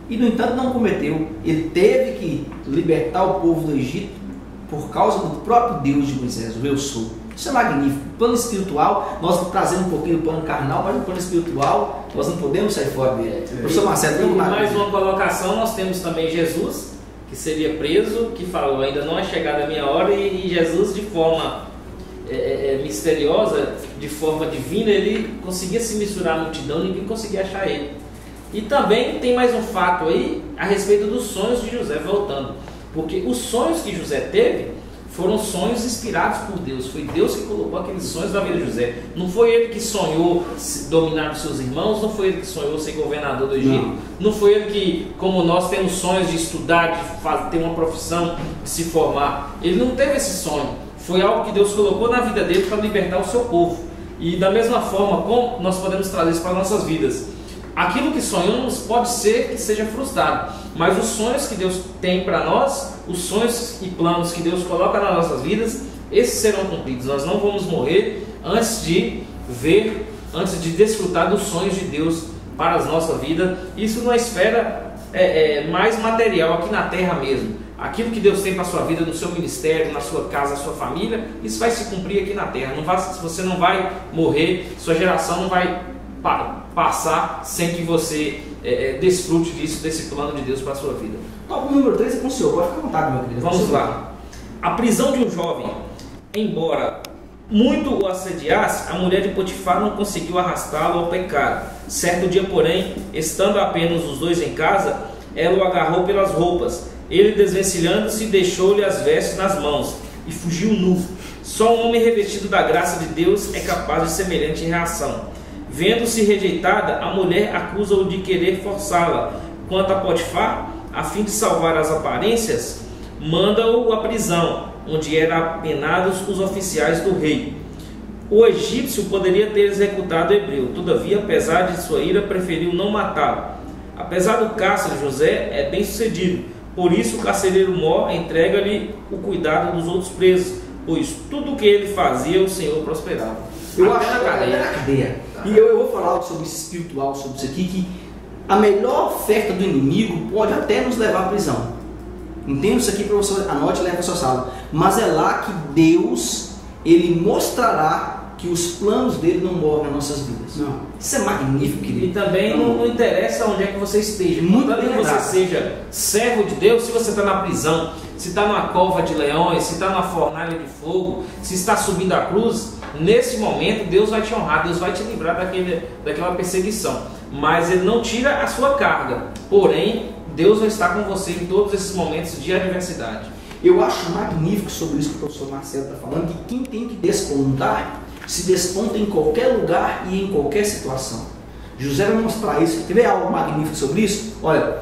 E no entanto não cometeu. Ele teve que libertar o povo do Egito por causa do próprio Deus de Moisés, o Eu Sou. Isso é magnífico. O plano espiritual, nós estamos trazendo um pouquinho do plano carnal, mas no plano espiritual nós não podemos sair fora dele. Professor Marcelo, e mais uma colocação, nós temos também Jesus, que seria preso, que falou, ainda não é chegada a minha hora, e Jesus de forma misteriosa, de forma divina, ele conseguia se misturar à multidão, ninguém conseguia achar ele. E também tem mais um fato aí a respeito dos sonhos de José, voltando, porque os sonhos que José teve foram sonhos inspirados por Deus. Foi Deus que colocou aqueles sonhos na vida de José. Não foi ele que sonhou dominar os seus irmãos, não foi ele que sonhou ser governador do Egito, não foi ele que, como nós temos sonhos de estudar, de ter uma profissão, de se formar. Ele não teve esse sonho. Foi algo que Deus colocou na vida dele para libertar o seu povo. E da mesma forma, como nós podemos trazer isso para nossas vidas? Aquilo que sonhamos pode ser que seja frustrado, mas os sonhos que Deus tem para nós, os sonhos e planos que Deus coloca nas nossas vidas, esses serão cumpridos. Nós não vamos morrer antes de ver, antes de desfrutar dos sonhos de Deus para a nossa vida. Isso numa esfera mais material, aqui na terra mesmo. Aquilo que Deus tem para a sua vida, no seu ministério, na sua casa, na sua família, isso vai se cumprir aqui na terra. Você não vai morrer, sua geração não vai passar sem que você desfrute disso, desse plano de Deus para a sua vida. Tópico número 3 é com o senhor, pode ficar à vontade, meu querido. Vamos lá. A prisão de um jovem, embora muito o assediasse, a mulher de Potifar não conseguiu arrastá-lo ao pecado. Certo dia, porém, estando apenas os dois em casa, ela o agarrou pelas roupas. Ele, desvencilhando-se, deixou-lhe as vestes nas mãos e fugiu nu. Só um homem revestido da graça de Deus é capaz de semelhante reação. Vendo-se rejeitada, a mulher acusa-o de querer forçá-la. Quanto a Potifar, a fim de salvar as aparências, manda-o à prisão, onde eram apenados os oficiais do rei. O egípcio poderia ter executado o hebreu, todavia, apesar de sua ira, preferiu não matá-lo. Apesar do cárcere, José é bem sucedido. Por isso o carcereiro Mó entrega-lhe o cuidado dos outros presos, pois tudo o que ele fazia, o Senhor prosperava. Eu acho que era a cadeia. E eu vou falar algo sobre isso espiritual, sobre isso aqui, que a melhor oferta do inimigo pode até nos levar à prisão. Entenda isso aqui para você, anote e leve para sua sala. Mas é lá que Deus, ele mostrará que os planos dele não morrem nas nossas vidas. Não. Isso é magnífico, querido. E também não interessa onde é que você esteja. Muito que você seja servo de Deus, se você está na prisão, se está numa cova de leões, se está numa fornalha de fogo, se está subindo a cruz, nesse momento Deus vai te honrar, Deus vai te livrar daquela perseguição. Mas Ele não tira a sua carga. Porém, Deus vai estar com você em todos esses momentos de adversidade. Eu acho magnífico sobre isso que o professor Marcelo está falando, que quem tem que despontar, se desponta em qualquer lugar e em qualquer situação. José vai mostrar isso. Quer ver algo magnífico sobre isso? Olha,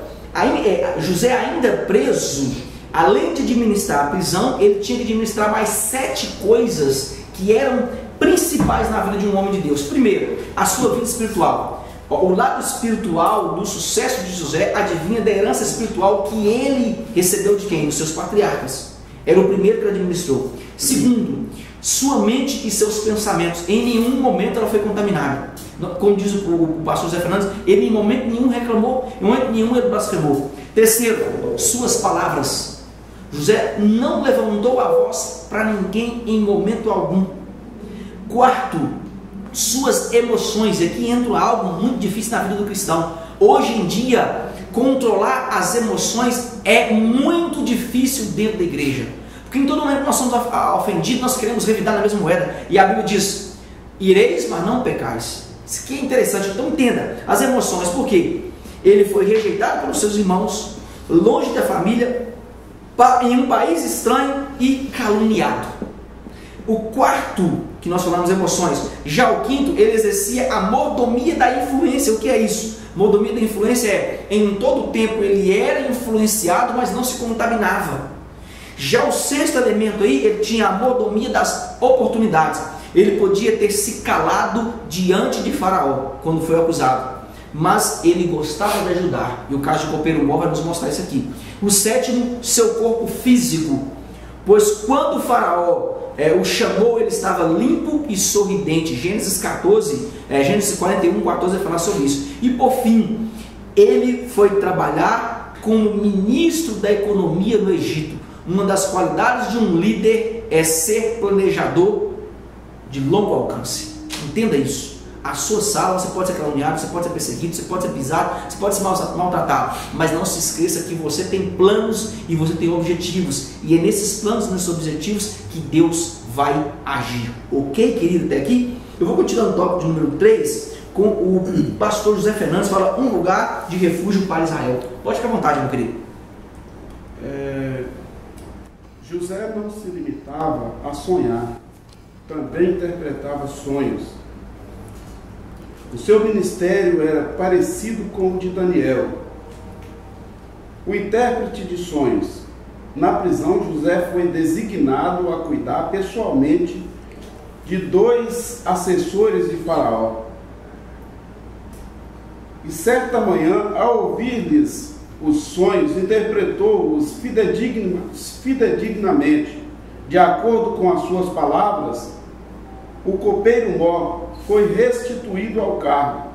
José ainda preso, além de administrar a prisão, ele tinha que administrar mais 7 coisas que eram principais na vida de um homem de Deus. Primeiro, a sua vida espiritual. O lado espiritual do sucesso de José advinha da herança espiritual que ele recebeu de quem? Dos seus patriarcas. Era o primeiro que ele administrou. Segundo, sua mente e seus pensamentos. Em nenhum momento ela foi contaminada. Como diz o pastor José Fernandes, ele em momento nenhum reclamou, em momento nenhum ele blasfemou. Terceiro, suas palavras. José não levantou a voz para ninguém em momento algum. Quarto, suas emoções. E aqui entra algo muito difícil na vida do cristão. Hoje em dia, controlar as emoções é muito difícil dentro da igreja. Porque em todo momento que nós somos ofendidos, nós queremos revidar na mesma moeda. E a Bíblia diz, ireis, mas não pecais. Isso aqui é interessante, então entenda as emoções. Por quê? Ele foi rejeitado pelos seus irmãos, longe da família, em um país estranho e caluniado. O quarto, que nós falamos emoções. Já o quinto, ele exercia a mordomia da influência. O que é isso? Mordomia da influência é, em todo o tempo ele era influenciado, mas não se contaminava. Já o sexto elemento aí, ele tinha a mordomia das oportunidades. Ele podia ter se calado diante de Faraó, quando foi acusado. Mas ele gostava de ajudar. E o caso de copeiro mor vai nos mostrar isso aqui. O sétimo, seu corpo físico. Pois quando o Faraó o chamou, ele estava limpo e sorridente. Gênesis 41, 14 vai falar sobre isso. E por fim, ele foi trabalhar como ministro da economia no Egito. Uma das qualidades de um líder é ser planejador de longo alcance. Entenda isso. A sua sala, você pode ser caluniado, você pode ser perseguido, você pode ser pisado, você pode ser maltratado, mas não se esqueça que você tem planos e você tem objetivos, e é nesses planos e nesses objetivos que Deus vai agir. Ok, querido? Até aqui? Eu vou continuar no tópico de número 3 com o pastor José Fernandes, fala um lugar de refúgio para Israel. Pode ficar à vontade, meu querido. José não se limitava a sonhar, também interpretava sonhos. O seu ministério era parecido com o de Daniel, o intérprete de sonhos. Na prisão, José foi designado a cuidar pessoalmente de 2 assessores de Faraó. E certa manhã, ao ouvir-lhes os sonhos, interpretou-os fidedignamente, de acordo com as suas palavras. O copeiro mor foi restituído ao cargo.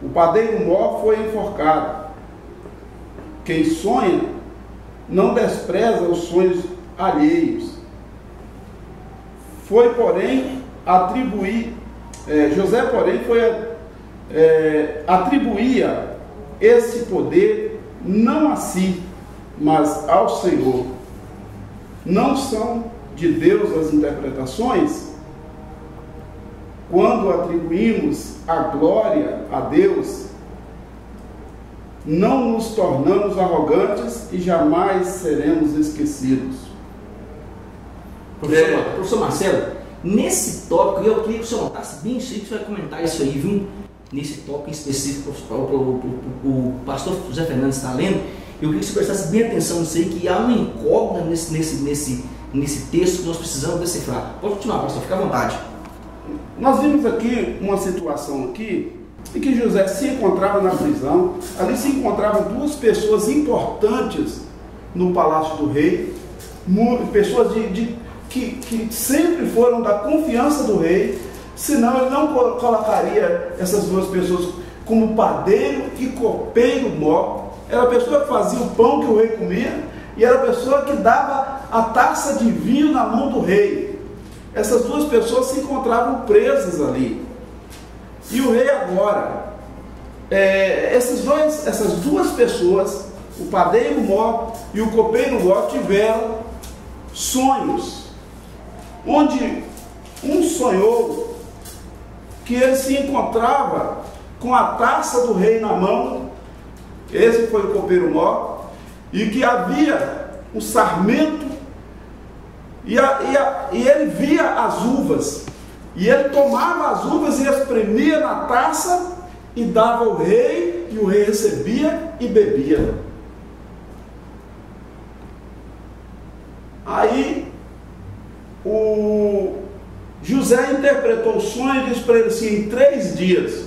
O padeiro mor foi enforcado. Quem sonha não despreza os sonhos alheios. José, porém, atribuía esse poder não a si, mas ao Senhor. Não são de Deus as interpretações? Quando atribuímos a glória a Deus, não nos tornamos arrogantes e jamais seremos esquecidos. Professor Marcelo, nesse tópico, eu queria que o senhor notasse bem isso aí, que você vai comentar isso aí, viu? Nesse tópico em específico, o pastor José Fernandes está lendo, eu queria que você prestasse bem atenção nisso aí, que há uma incógnita nesse texto que nós precisamos decifrar. Pode continuar, pastor, fica à vontade. Nós vimos aqui uma situação aqui em que José se encontrava na prisão. Ali se encontravam 2 pessoas importantes no palácio do rei, pessoas que sempre foram da confiança do rei, senão ele não colocaria essas 2 pessoas como padeiro e copeiro mor. Era a pessoa que fazia o pão que o rei comia e era a pessoa que dava a taça de vinho na mão do rei. Essas 2 pessoas se encontravam presas ali. E o rei agora, essas 2 pessoas, o padeiro mor e o copeiro mor, tiveram sonhos, onde um sonhou que ele se encontrava com a taça do rei na mão esse foi o copeiro mor, e que havia um sarmento, e ele via as uvas, e ele tomava as uvas e espremia na taça e dava ao rei, e o rei recebia e bebia. Aí o José interpretou o sonho e disse para ele assim: em 3 dias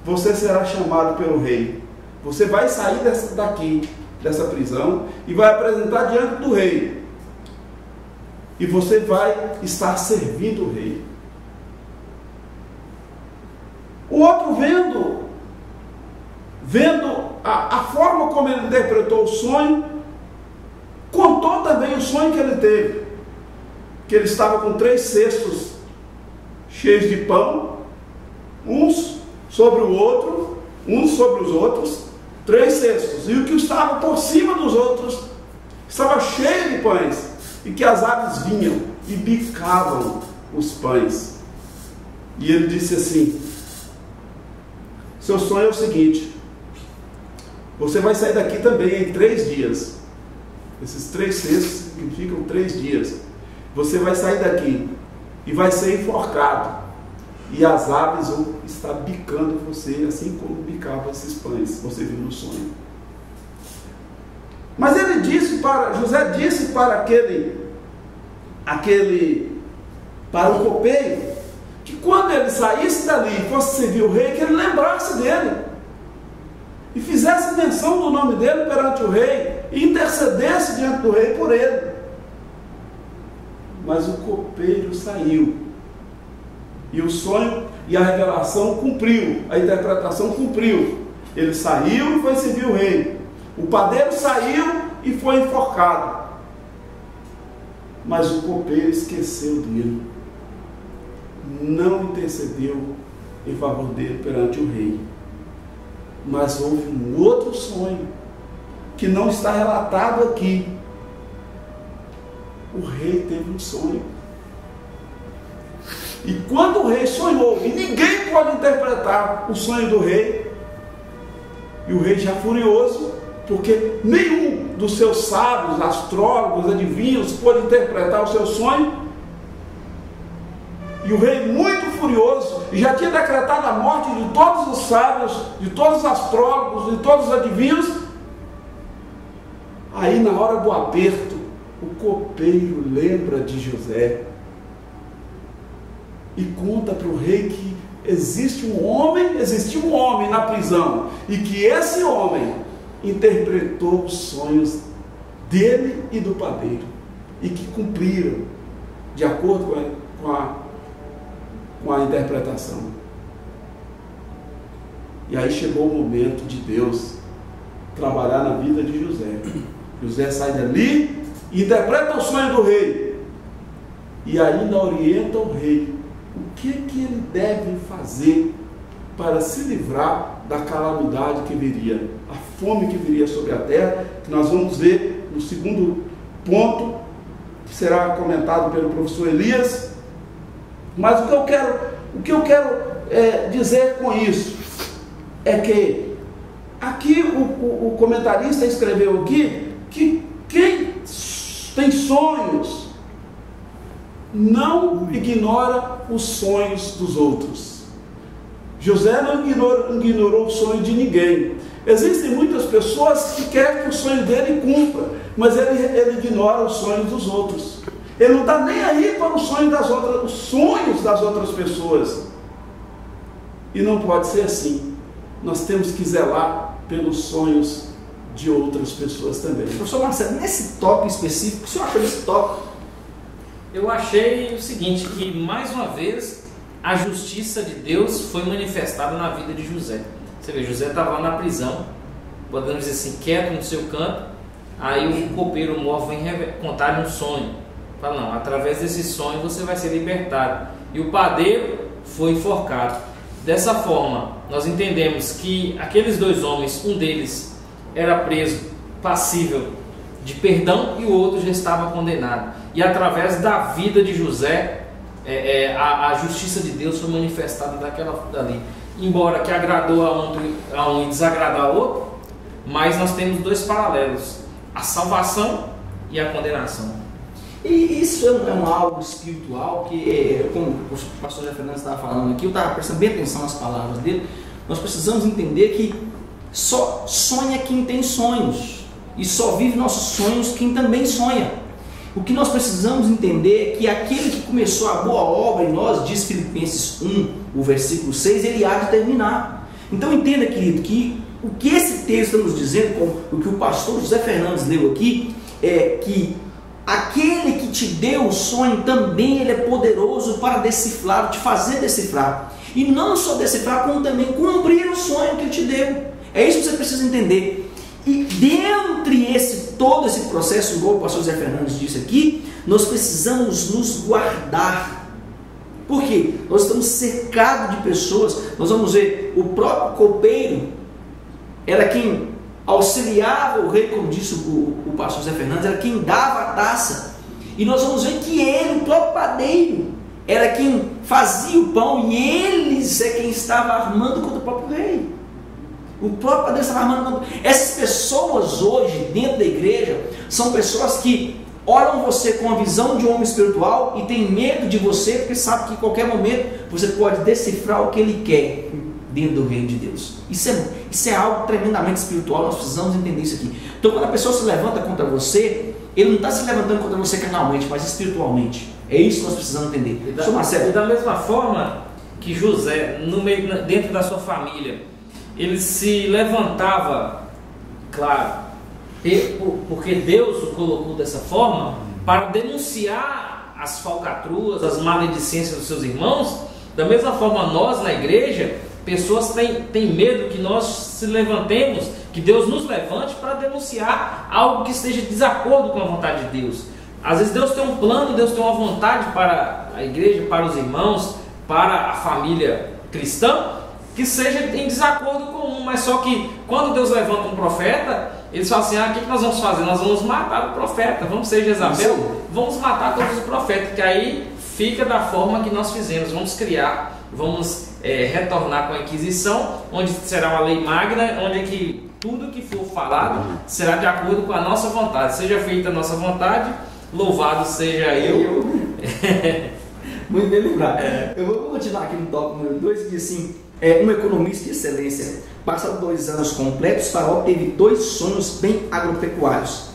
você será chamado pelo rei. Você vai sair dessa prisão, e vai apresentar diante do rei. E você vai estar servindo o rei. O outro, vendo a forma como ele interpretou o sonho, contou também o sonho que ele teve. Que ele estava com 3 cestos cheios de pão, uns sobre o outro, uns sobre os outros, 3 cestos, e o que estava por cima dos outros estava cheio de pães, e que as aves vinham e bicavam os pães. E ele disse assim: seu sonho é o seguinte, você vai sair daqui também em 3 dias, esses 3 cestos significam 3 dias, você vai sair daqui e vai ser enforcado, e as aves vão estar bicando você, assim como bicavam esses pães, você viu no sonho. Mas ele disse José disse para para o copeiro, que quando ele saísse dali e fosse servir o rei, que ele lembrasse dele, e fizesse menção do nome dele perante o rei, e intercedesse diante do rei por ele. Mas o copeiro saiu, e o sonho e a revelação cumpriu, a interpretação cumpriu. Ele saiu e foi servir o rei. O padeiro saiu e foi enforcado. Mas o copeiro esqueceu dele, não intercedeu em favor dele perante o rei. Mas houve um outro sonho, que não está relatado aqui. O rei teve um sonho, e quando o rei sonhou, e ninguém pode interpretar o sonho do rei, e o rei já furioso, porque nenhum dos seus sábios, astrólogos, adivinhos pôde interpretar o seu sonho, e o rei muito furioso, e já tinha decretado a morte de todos os sábios, de todos os astrólogos, de todos os adivinhos. Aí na hora do aperto, o copeiro lembra de José e conta para o rei que existiu um homem na prisão, e que esse homem interpretou os sonhos dele e do padeiro, e que cumpriram de acordo com a interpretação. E aí chegou o momento de Deus trabalhar na vida de José. José sai dali e interpreta o sonho do rei, e ainda orienta o rei o que ele deve fazer para se livrar da calamidade que viria, a fome que viria sobre a terra, que nós vamos ver no segundo ponto, que será comentado pelo professor Elias. Mas o que eu quero dizer com isso é que aqui o comentarista escreveu aqui que quem tem sonhos não ignora os sonhos dos outros. José não ignorou o sonho de ninguém. Existem muitas pessoas que querem que o sonho dele cumpra, mas ele ignora os sonhos dos outros. Ele não está nem aí para os sonhos das outras pessoas. E não pode ser assim. Nós temos que zelar pelos sonhos de outras pessoas também. Professor Marcelo, nesse tópico específico, o senhor achou desse tópico? Eu achei o seguinte, que mais uma vez a justiça de Deus foi manifestada na vida de José. Você vê, José estava lá na prisão, podemos dizer assim, quieto no seu canto. Aí o copeiro mor vem contar-lhe um sonho. Fala, não, através desse sonho você vai ser libertado. E o padeiro foi enforcado. Dessa forma, nós entendemos que aqueles 2 homens, um deles era preso, passível de perdão, e o outro já estava condenado. E através da vida de José, a justiça de Deus foi manifestada dali. Embora que agradou a um e desagradou a outro, mas nós temos dois paralelos: a salvação e a condenação. E isso é algo espiritual que, como o pastor José Fernandes estava falando aqui, eu estava prestando bem atenção nas palavras dele. Nós precisamos entender que só sonha quem tem sonhos, e só vive nossos sonhos quem também sonha. O que nós precisamos entender é que aquele que começou a boa obra em nós, diz Filipenses 1, o versículo 6, ele há de terminar. Então entenda, querido, que o que esse texto está nos dizendo, como o que o pastor José Fernandes leu aqui, é que aquele que te deu o sonho também ele é poderoso para decifrar, te fazer decifrar. E não só decifrar, como também cumprir o sonho que ele te deu. É isso que você precisa entender. E dentre todo esse processo, igual o pastor José Fernandes disse aqui, nós precisamos nos guardar. Por quê? Nós estamos cercados de pessoas. Nós vamos ver, o próprio copeiro era quem auxiliava o rei, como disse o pastor José Fernandes, era quem dava a taça. E nós vamos ver que ele, o próprio padeiro, era quem fazia o pão, e eles é quem estava armando contra o próprio rei. O próprio padeiro estava armando. Essas pessoas hoje, dentro da igreja, são pessoas que olham você com a visão de um homem espiritual e tem medo de você, porque sabe que em qualquer momento você pode decifrar o que ele quer dentro do reino de Deus. Isso é algo tremendamente espiritual, nós precisamos entender isso aqui. Então quando a pessoa se levanta contra você, ele não está se levantando contra você carnalmente, mas espiritualmente. É isso que nós precisamos entender. E da mesma forma que José, dentro da sua família, ele se levantava, claro, porque Deus o colocou dessa forma, para denunciar as falcatruas, as maledicências dos seus irmãos. Da mesma forma, nós na igreja, pessoas têm medo que nós se levantemos, que Deus nos levante para denunciar algo que esteja de desacordo com a vontade de Deus. Às vezes Deus tem um plano, Deus tem uma vontade para a igreja, para os irmãos, para a família cristã, que seja em desacordo comum, mas só que quando Deus levanta um profeta, eles falam assim: o que nós vamos fazer? Nós vamos matar o profeta, vamos ser Jezabel, vamos matar todos os profetas, que aí fica da forma que nós fizemos, vamos criar, vamos retornar com a Inquisição, onde será uma lei magna, onde é que tudo que for falado será de acordo com a nossa vontade, seja feita a nossa vontade, louvado seja eu. Muito bem lembrado. Eu vou continuar aqui no tópico número 2, que diz assim: um economista de excelência, passados 2 anos completos, Faraó teve 2 sonhos bem agropecuários.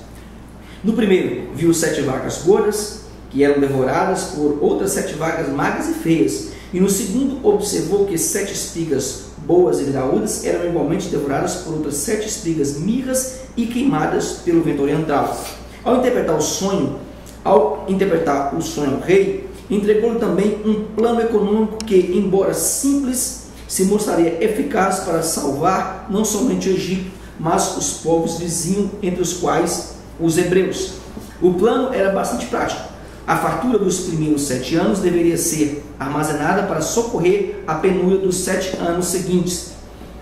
No primeiro, viu 7 vacas gordas, que eram devoradas por outras 7 vacas magras e feias. E no segundo, observou que 7 espigas boas e graúdas eram igualmente devoradas por outras 7 espigas mirras e queimadas pelo vento oriental. Ao interpretar o sonho ao rei, entregou-lhe também um plano econômico que, embora simples, se mostraria eficaz para salvar não somente o Egito, mas os povos vizinhos, entre os quais os hebreus. O plano era bastante prático. A fartura dos primeiros 7 anos deveria ser armazenada para socorrer a penúria dos 7 anos seguintes.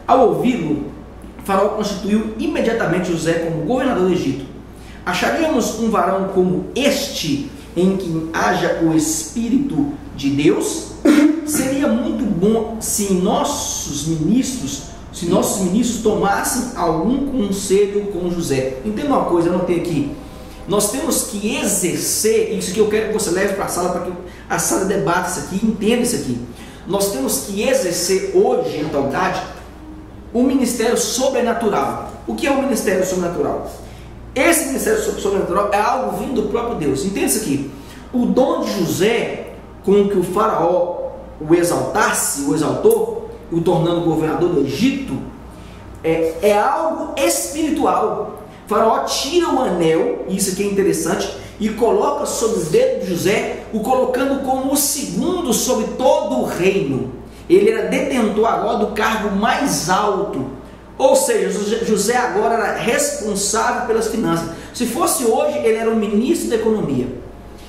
Ao ouvi-lo, Faraó constituiu imediatamente José como governador do Egito. Acharíamos um varão como este, em que haja o Espírito de Deus? Seria muito bom se nossos ministros tomassem algum conselho com José. Entenda uma coisa, eu anotei aqui. Nós temos que exercer, isso que eu quero que você leve para a sala, para que a sala debata isso aqui, entenda isso aqui. Nós temos que exercer hoje, em atualidade, o ministério sobrenatural. O que é o ministério sobrenatural? Esse ministério sobrenatural é algo vindo do próprio Deus. Entenda isso aqui. O dom de José, com que o faraó o exaltou, o tornando governador do Egito, é algo espiritual. O faraó tira o anel, isso aqui é interessante, e coloca sobre o dedo de José, o colocando como o segundo sobre todo o reino. Ele era detentor agora do cargo mais alto. Ou seja, José agora era responsável pelas finanças. Se fosse hoje, ele era o ministro da economia.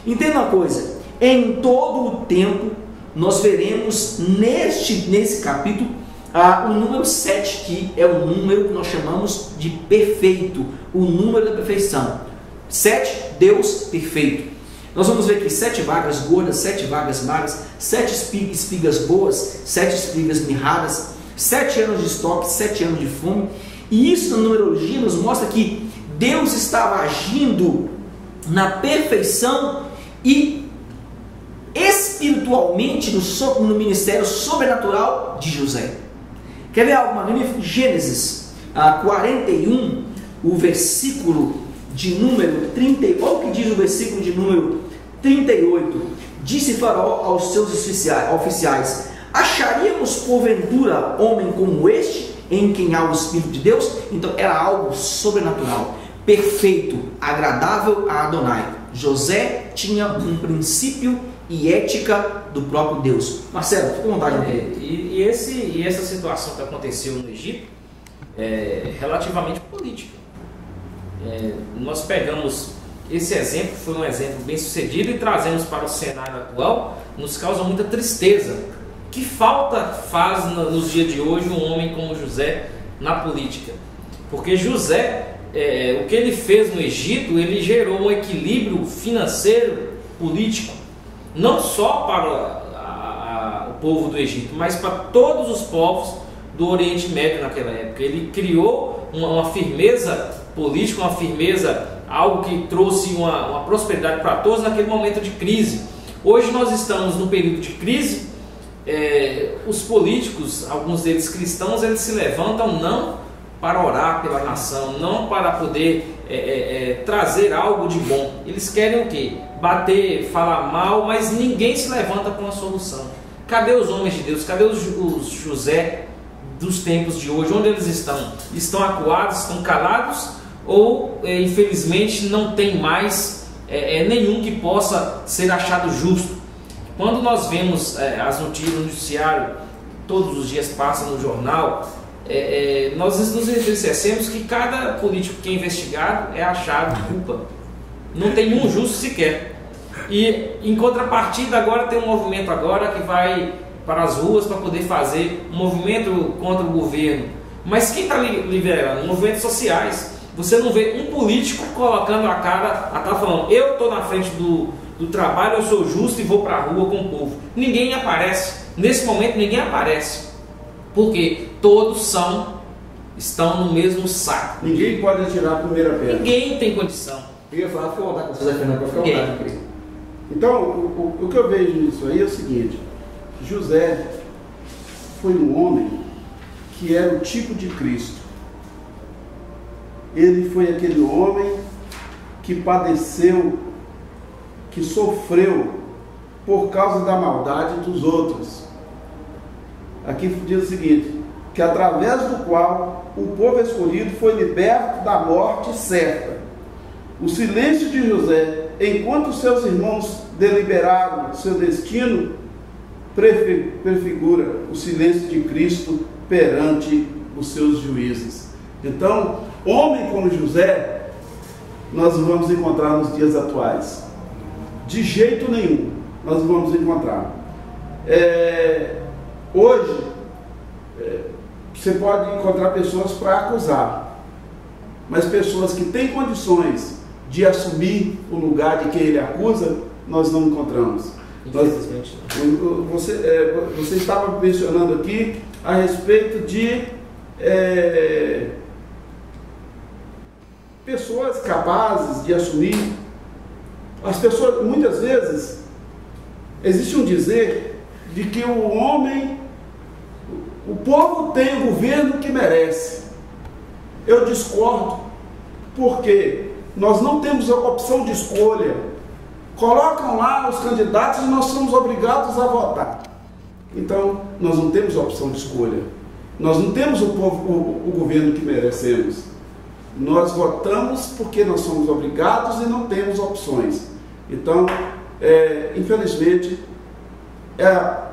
Entenda uma coisa, em todo o tempo, nós veremos nesse capítulo o número 7, que é o número que nós chamamos de perfeito, o número da perfeição. 7, Deus perfeito. Nós vamos ver aqui 7 vacas gordas, 7 vacas magras, 7 espigas boas, 7 espigas mirradas, 7 anos de estoque, 7 anos de fome. E isso na numerologia nos mostra que Deus estava agindo na perfeição e espiritualmente no ministério sobrenatural de José. Quer ver algo magnífico? Gênesis 41, o versículo de número 30, olha o que diz o versículo de número 38. Disse Faraó aos seus oficiais: acharíamos porventura homem como este, em quem há o Espírito de Deus? Então era algo sobrenatural, perfeito, agradável a Adonai. José tinha um princípio e ética do próprio Deus. Marcelo, fica à vontade. E essa situação que aconteceu no Egito é relativamente política. Nós pegamos esse exemplo, foi um exemplo bem sucedido, e trazemos para o cenário atual. Nos causa muita tristeza. Que falta faz nos dias de hoje um homem como José na política? Porque José, o que ele fez no Egito, ele gerou um equilíbrio financeiro, político, não só para o povo do Egito, mas para todos os povos do Oriente Médio naquela época. Ele criou uma firmeza política, uma firmeza, algo que trouxe uma prosperidade para todos naquele momento de crise. Hoje nós estamos no período de crise. Os políticos, alguns deles cristãos, eles se levantam não para orar pela nação, não para poder trazer algo de bom. Eles querem o quê? Bater, falar mal, mas ninguém se levanta com uma solução. Cadê os homens de Deus? Cadê os José dos tempos de hoje? Onde eles estão? Estão acuados, estão calados? Ou infelizmente não tem mais nenhum que possa ser achado justo? Quando nós vemos as notícias no noticiário, todos os dias passa no jornal, nós nos entristecemos que cada político que é investigado é achado culpa. Não tem um justo sequer. E em contrapartida agora tem um movimento agora que vai para as ruas para poder fazer um movimento contra o governo. Mas quem está liderando? Movimentos sociais. Você não vê um político colocando a cara, falando: eu estou na frente do trabalho, eu sou justo e vou para a rua com o povo. Ninguém aparece. Nesse momento ninguém aparece. Porque todos estão no mesmo saco. Ninguém pode atirar a primeira pedra. Ninguém tem condição. Eu ia falar, fica à vontade com José Fernando, fica à vontade. Então, o que eu vejo nisso aí é o seguinte: José foi um homem que era o tipo de Cristo. Ele foi aquele homem que padeceu, que sofreu por causa da maldade dos outros. Aqui diz o seguinte: que através do qual o povo escolhido foi liberto da morte certa. O silêncio de José, enquanto seus irmãos deliberaram seu destino, prefigura o silêncio de Cristo perante os seus juízes. Então, homem como José, nós não vamos encontrar nos dias atuais. De jeito nenhum, nós não vamos encontrar. Hoje, você pode encontrar pessoas para acusar, mas pessoas que têm condições de assumir o lugar de quem ele acusa, nós não encontramos. Você estava mencionando aqui a respeito de pessoas capazes de assumir. As pessoas, muitas vezes, existe um dizer de que o povo tem o governo que merece. Eu discordo, porque nós não temos a opção de escolha. Colocam lá os candidatos e nós somos obrigados a votar. Então, nós não temos a opção de escolha. Nós não temos o governo que merecemos. Nós votamos porque nós somos obrigados e não temos opções. Então, infelizmente,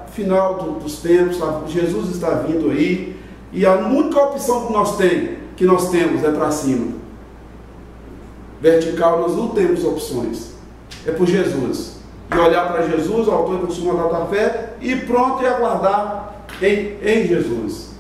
final dos tempos, Jesus está vindo aí, e a única opção que nós temos é para cima. Vertical nós não temos opções, é por Jesus. E olhar para Jesus, o autor e consumador da fé, e pronto, e aguardar em Jesus.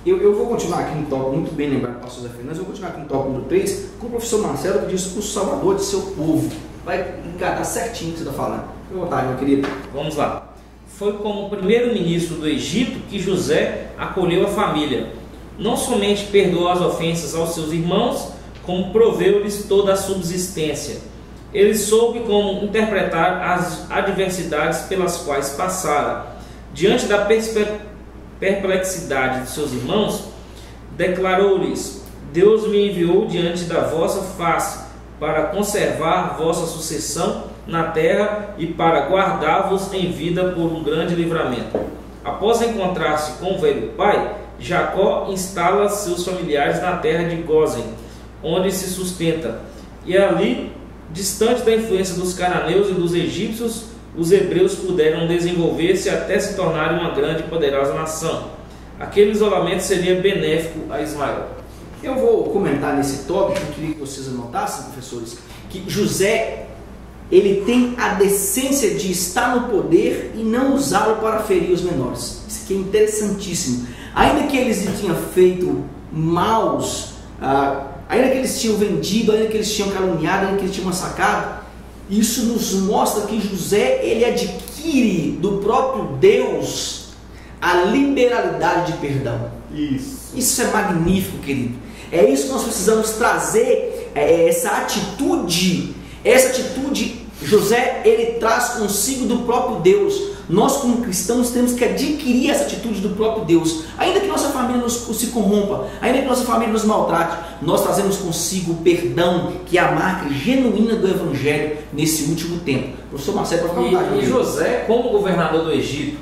Eu vou continuar aqui no tópico, muito bem lembrado, pastor Zé Fernandes, eu vou continuar aqui no tópico número 3, com o professor Marcelo, que diz o salvador de seu povo. Vai encarar certinho o que você está falando. Fique à vontade, meu querido. Vamos lá. Foi como primeiro-ministro do Egito que José acolheu a família. não somente perdoou as ofensas aos seus irmãos, como proveu-lhes toda a subsistência. Ele soube como interpretar as adversidades pelas quais passara. Diante da perplexidade de seus irmãos, declarou-lhes: Deus me enviou diante da vossa face para conservar vossa sucessão na terra e para guardar-vos em vida por um grande livramento. Após encontrar-se com o velho pai, Jacó instala seus familiares na terra de Gósen, onde se sustenta, e ali, distante da influência dos cananeus e dos egípcios, os hebreus puderam desenvolver-se até se tornarem uma grande e poderosa nação. Aquele isolamento seria benéfico a Ismael. Eu vou comentar nesse tópico, eu queria que vocês anotassem, professores, que José, ele tem a decência de estar no poder e não usá-lo para ferir os menores. Isso aqui é interessantíssimo. Ainda que eles tinham feito maus, ainda que eles tinham vendido, ainda que eles tinham caluniado, ainda que eles tinham massacrado, isso nos mostra que José, ele adquire do próprio Deus a liberalidade de perdão. Isso é magnífico, querido. É isso que nós precisamos trazer, essa atitude, José, ele traz consigo do próprio Deus. Nós como cristãos temos que adquirir essa atitude do próprio Deus. Ainda que nossa família se corrompa, ainda que nossa família nos maltrate, nós trazemos consigo o perdão, que é a marca genuína do Evangelho nesse último tempo. Professor Marcelo, para falar. E José, como governador do Egito,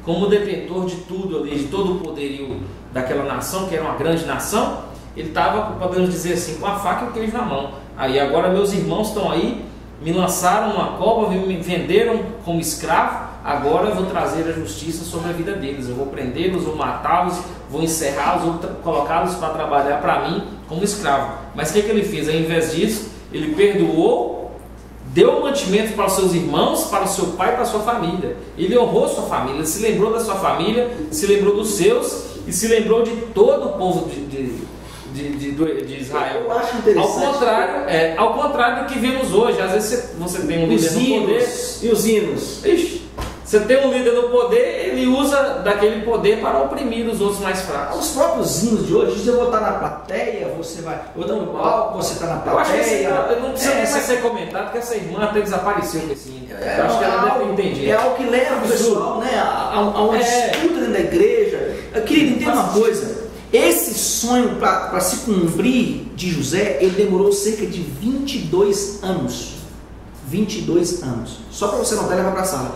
como detentor de tudo ali, de todo o poderio daquela nação, que era uma grande nação, ele estava, podemos dizer assim, com a faca e o queijo na mão. Aí agora meus irmãos estão aí, me lançaram numa cova, me venderam como escravo, agora eu vou trazer a justiça sobre a vida deles. Eu vou prendê-los, vou matá-los, vou encerrá-los, vou colocá-los para trabalhar para mim como escravo. Mas o que ele fez? Ao invés disso, ele perdoou, deu mantimento para os seus irmãos, para o seu pai, para a sua família. Ele honrou sua família, ele se lembrou da sua família, se lembrou dos seus e se lembrou de todo o povo de Israel. Eu acho interessante. Ao contrário do que vemos hoje. Às vezes você tem um líder no poder. E os hinos? Você tem um líder no poder, ele usa daquele poder para oprimir os outros mais fracos. Os próprios hinos de hoje, você vai estar na plateia, você vai. Eu dou no palco, você está na plateia. Eu não precisa nem ser comentado, porque essa irmã até desapareceu com esse hino. Eu acho que ela deve entender. É algo que leva o pessoal, né, a uma disputa dentro da igrea. Querido, entenda uma coisa. Esse sonho para se cumprir de José, ele demorou cerca de 22 anos. 22 anos. Só para você notar e levar para a sala.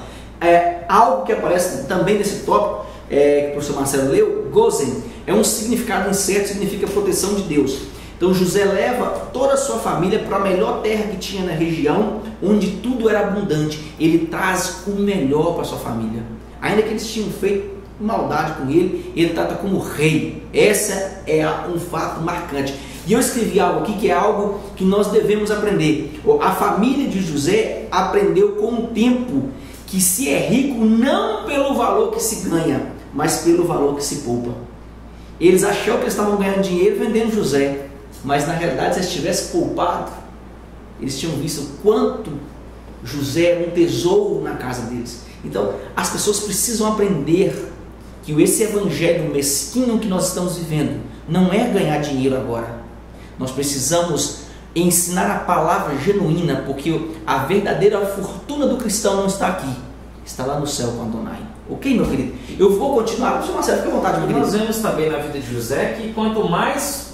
Algo que aparece também nesse tópico, que o professor Marcelo leu, Gósen, é um significado incerto, significa proteção de Deus. Então José leva toda a sua família para a melhor terra que tinha na região, onde tudo era abundante. Ele traz o melhor para a sua família. Ainda que eles tinham feito maldade com ele, ele trata como rei. Essa é um fato marcante. E eu escrevi algo aqui que é algo que nós devemos aprender. A família de José aprendeu com o tempo que se é rico não pelo valor que se ganha, mas pelo valor que se poupa. Eles acharam que eles estavam ganhando dinheiro vendendo José, mas na realidade, se eles tivessem poupado, eles tinham visto quanto José era um tesouro na casa deles. Então, as pessoas precisam aprender que esse evangelho mesquinho que nós estamos vivendo não é ganhar dinheiro agora. Nós precisamos ensinar a palavra genuína, porque a verdadeira fortuna do cristão não está aqui, está lá no céu com Adonai. Ok, meu querido? Eu vou continuar. Professor Marcelo, fique à vontade, meu querido. Nós vemos também na vida de José que quanto mais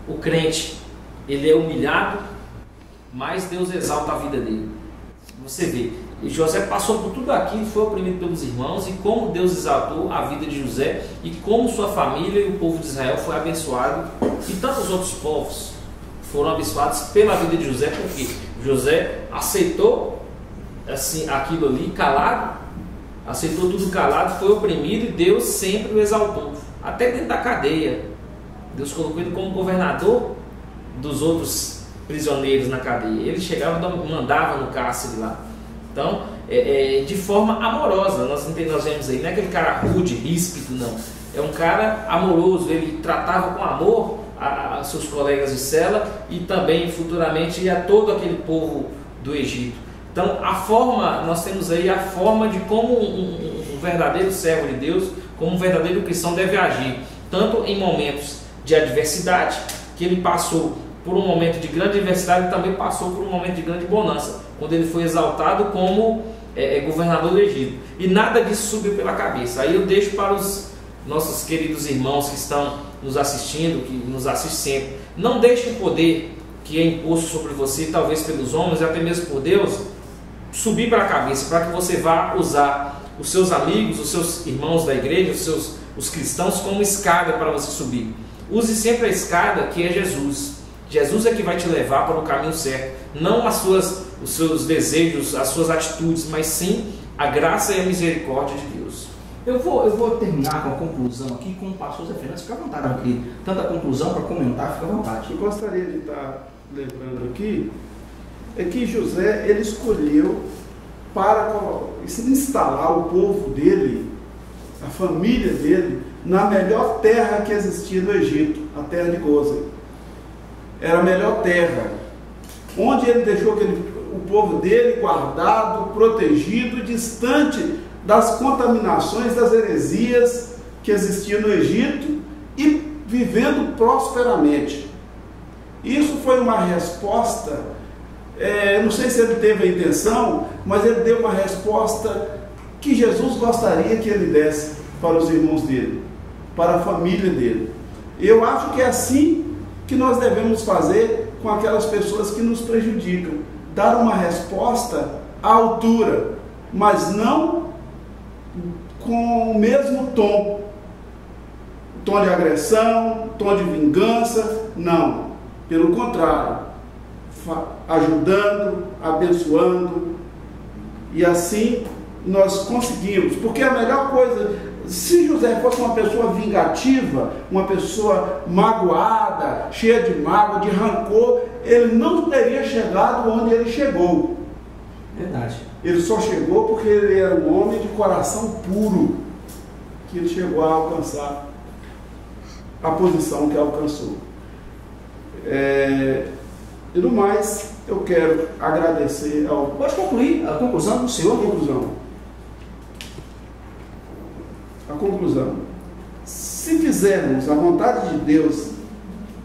o crente ele é humilhado, mais Deus exalta a vida dele. Você vê, José passou por tudo aquilo, foi oprimido pelos irmãos, e como Deus exaltou a vida de José, e como sua família e o povo de Israel foi abençoado, e tantos outros povos foram abençoados pela vida de José, porque José aceitou assim, aquilo ali calado, aceitou tudo calado, foi oprimido, e Deus sempre o exaltou, até dentro da cadeia. Deus colocou ele como governador dos outros prisioneiros na cadeia. Ele chegava e mandava no cárcere lá. Então, de forma amorosa, nós vemos aí, não é aquele cara rude, ríspido, não. É um cara amoroso, ele tratava com amor a seus colegas de cela e também futuramente a todo aquele povo do Egito. Então, nós temos aí a forma de como um verdadeiro servo de Deus, como um verdadeiro cristão deve agir, tanto em momentos de adversidade, que ele passou por um momento de grande adversidade e também passou por um momento de grande bonança, quando ele foi exaltado como governador do Egito. E nada disso subiu pela cabeça. Aí eu deixo para os nossos queridos irmãos que estão nos assistindo, que nos assistem sempre, não deixe o poder que é imposto sobre você, talvez pelos homens e até mesmo por Deus, subir para a cabeça, para que você vá usar os seus amigos, os seus irmãos da igreja, os cristãos como escada para você subir. Use sempre a escada que é Jesus. Jesus é que vai te levar para o caminho certo, não os seus desejos, as suas atitudes, mas sim a graça e a misericórdia de Deus. Eu vou terminar com a conclusão aqui com o pastor Zé Fernandes. Fica à vontade, meu querido. Tanto a conclusão para comentar, fica à vontade. Eu gostaria de estar lembrando aqui é que José, ele escolheu para instalar o povo dele, a família dele, na melhor terra que existia no Egito, a terra de Gósen. Era a melhor terra, onde ele deixou o povo dele guardado, protegido, distante das contaminações, das heresias que existiam no Egito e vivendo prosperamente. Isso foi uma resposta, não sei se ele teve a intenção, mas ele deu uma resposta que Jesus gostaria que ele desse para os irmãos dele, para a família dele. Eu acho que é assim que nós devemos fazer com aquelas pessoas que nos prejudicam, dar uma resposta à altura, mas não com o mesmo tom de agressão, tom de vingança, não, pelo contrário, ajudando, abençoando, e assim nós conseguimos, porque a melhor coisa, se José fosse uma pessoa vingativa, uma pessoa magoada, cheia de mágoa, de rancor, ele não teria chegado onde ele chegou. Verdade. Ele só chegou porque ele era um homem de coração puro, que ele chegou a alcançar a posição que alcançou. E no mais, eu quero agradecer ao... Pode concluir a conclusão do senhor? A conclusão. Se fizermos a vontade de Deus,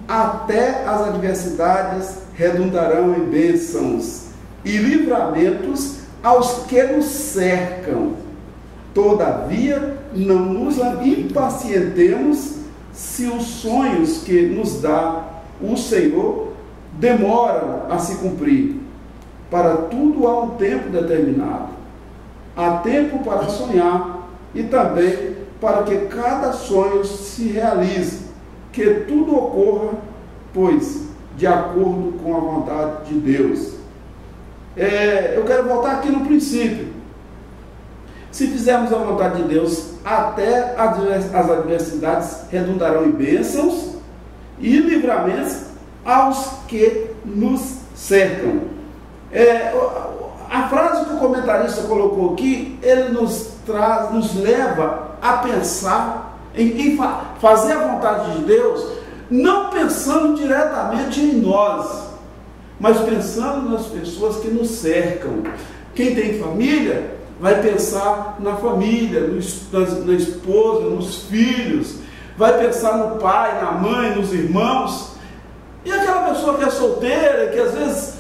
até as adversidades redundarão em bênçãos e livramentos aos que nos cercam. Todavia, não nos impacientemos se os sonhos que nos dá o Senhor demoram a se cumprir. Para tudo há um tempo determinado. Há tempo para sonhar e também para que cada sonho se realize, que tudo ocorra, pois, de acordo com a vontade de Deus. Eu quero voltar aqui no princípio. Se fizermos a vontade de Deus, até as adversidades redundarão em bênçãos e livramentos aos que nos cercam. A frase que o comentarista colocou aqui, ele nos leva a pensar em fazer a vontade de Deus, não pensando diretamente em nós, mas pensando nas pessoas que nos cercam. Quem tem família vai pensar na família, na esposa, nos filhos, vai pensar no pai, na mãe, nos irmãos. E aquela pessoa que é solteira, que às vezes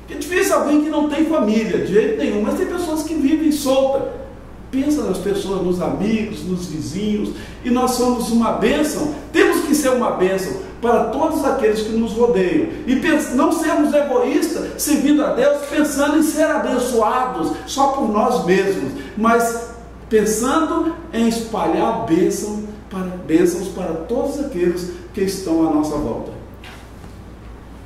é difícil alguém que não tem família, de jeito nenhum, mas tem pessoas que vivem solta. Pensa nas pessoas, nos amigos, nos vizinhos, e nós somos uma bênção, temos que ser uma bênção para todos aqueles que nos rodeiam, e não sermos egoístas, servindo a Deus, pensando em ser abençoados só por nós mesmos, mas pensando em espalhar bênçãos para todos aqueles que estão à nossa volta.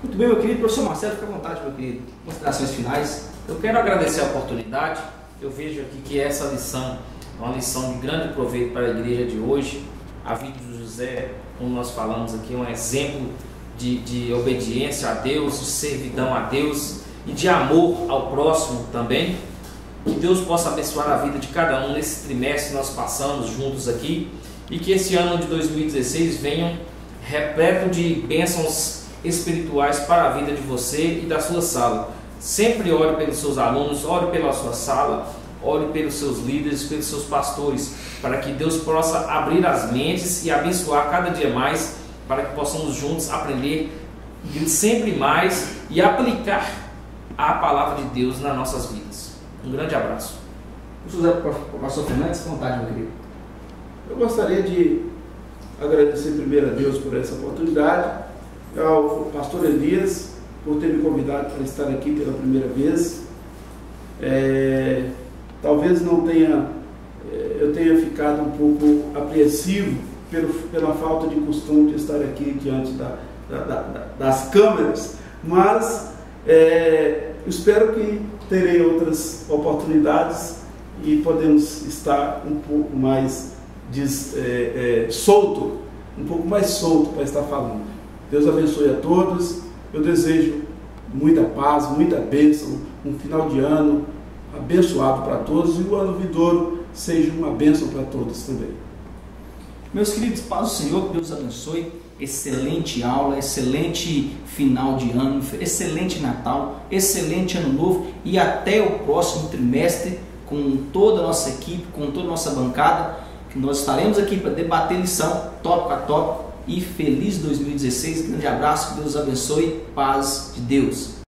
Muito bem, meu querido professor Marcelo, fica à vontade, meu querido. Considerações finais. Eu quero agradecer a oportunidade. Eu vejo aqui que essa lição é uma lição de grande proveito para a igreja de hoje. A vida de José, como nós falamos aqui, é um exemplo de obediência a Deus, de servidão a Deus e de amor ao próximo também. Que Deus possa abençoar a vida de cada um nesse trimestre que nós passamos juntos aqui, e que esse ano de 2016 venha repleto de bênçãos espirituais para a vida de você e da sua sala. Sempre ore pelos seus alunos, ore pela sua sala, ore pelos seus líderes, pelos seus pastores, para que Deus possa abrir as mentes e abençoar cada dia mais, para que possamos juntos aprender sempre mais e aplicar a palavra de Deus nas nossas vidas. Um grande abraço. Pastor Fernandes, com vontade, meu querido. Eu gostaria de agradecer primeiro a Deus por essa oportunidade, ao pastor Elias por ter me convidado para estar aqui pela primeira vez. Talvez eu tenha ficado um pouco apreensivo pela falta de costume de estar aqui diante das câmeras, mas espero que terei outras oportunidades e podemos estar um pouco mais solto para estar falando. Deus abençoe a todos. Eu desejo muita paz, muita bênção, um final de ano abençoado para todos e o ano vindouro seja uma bênção para todos também. Meus queridos, paz do Senhor, que Deus abençoe. Excelente aula, excelente final de ano, excelente Natal, excelente Ano Novo e até o próximo trimestre com toda a nossa equipe, com toda a nossa bancada, que nós estaremos aqui para debater lição tópico a tópico. E feliz 2016, grande abraço, que Deus abençoe, paz de Deus.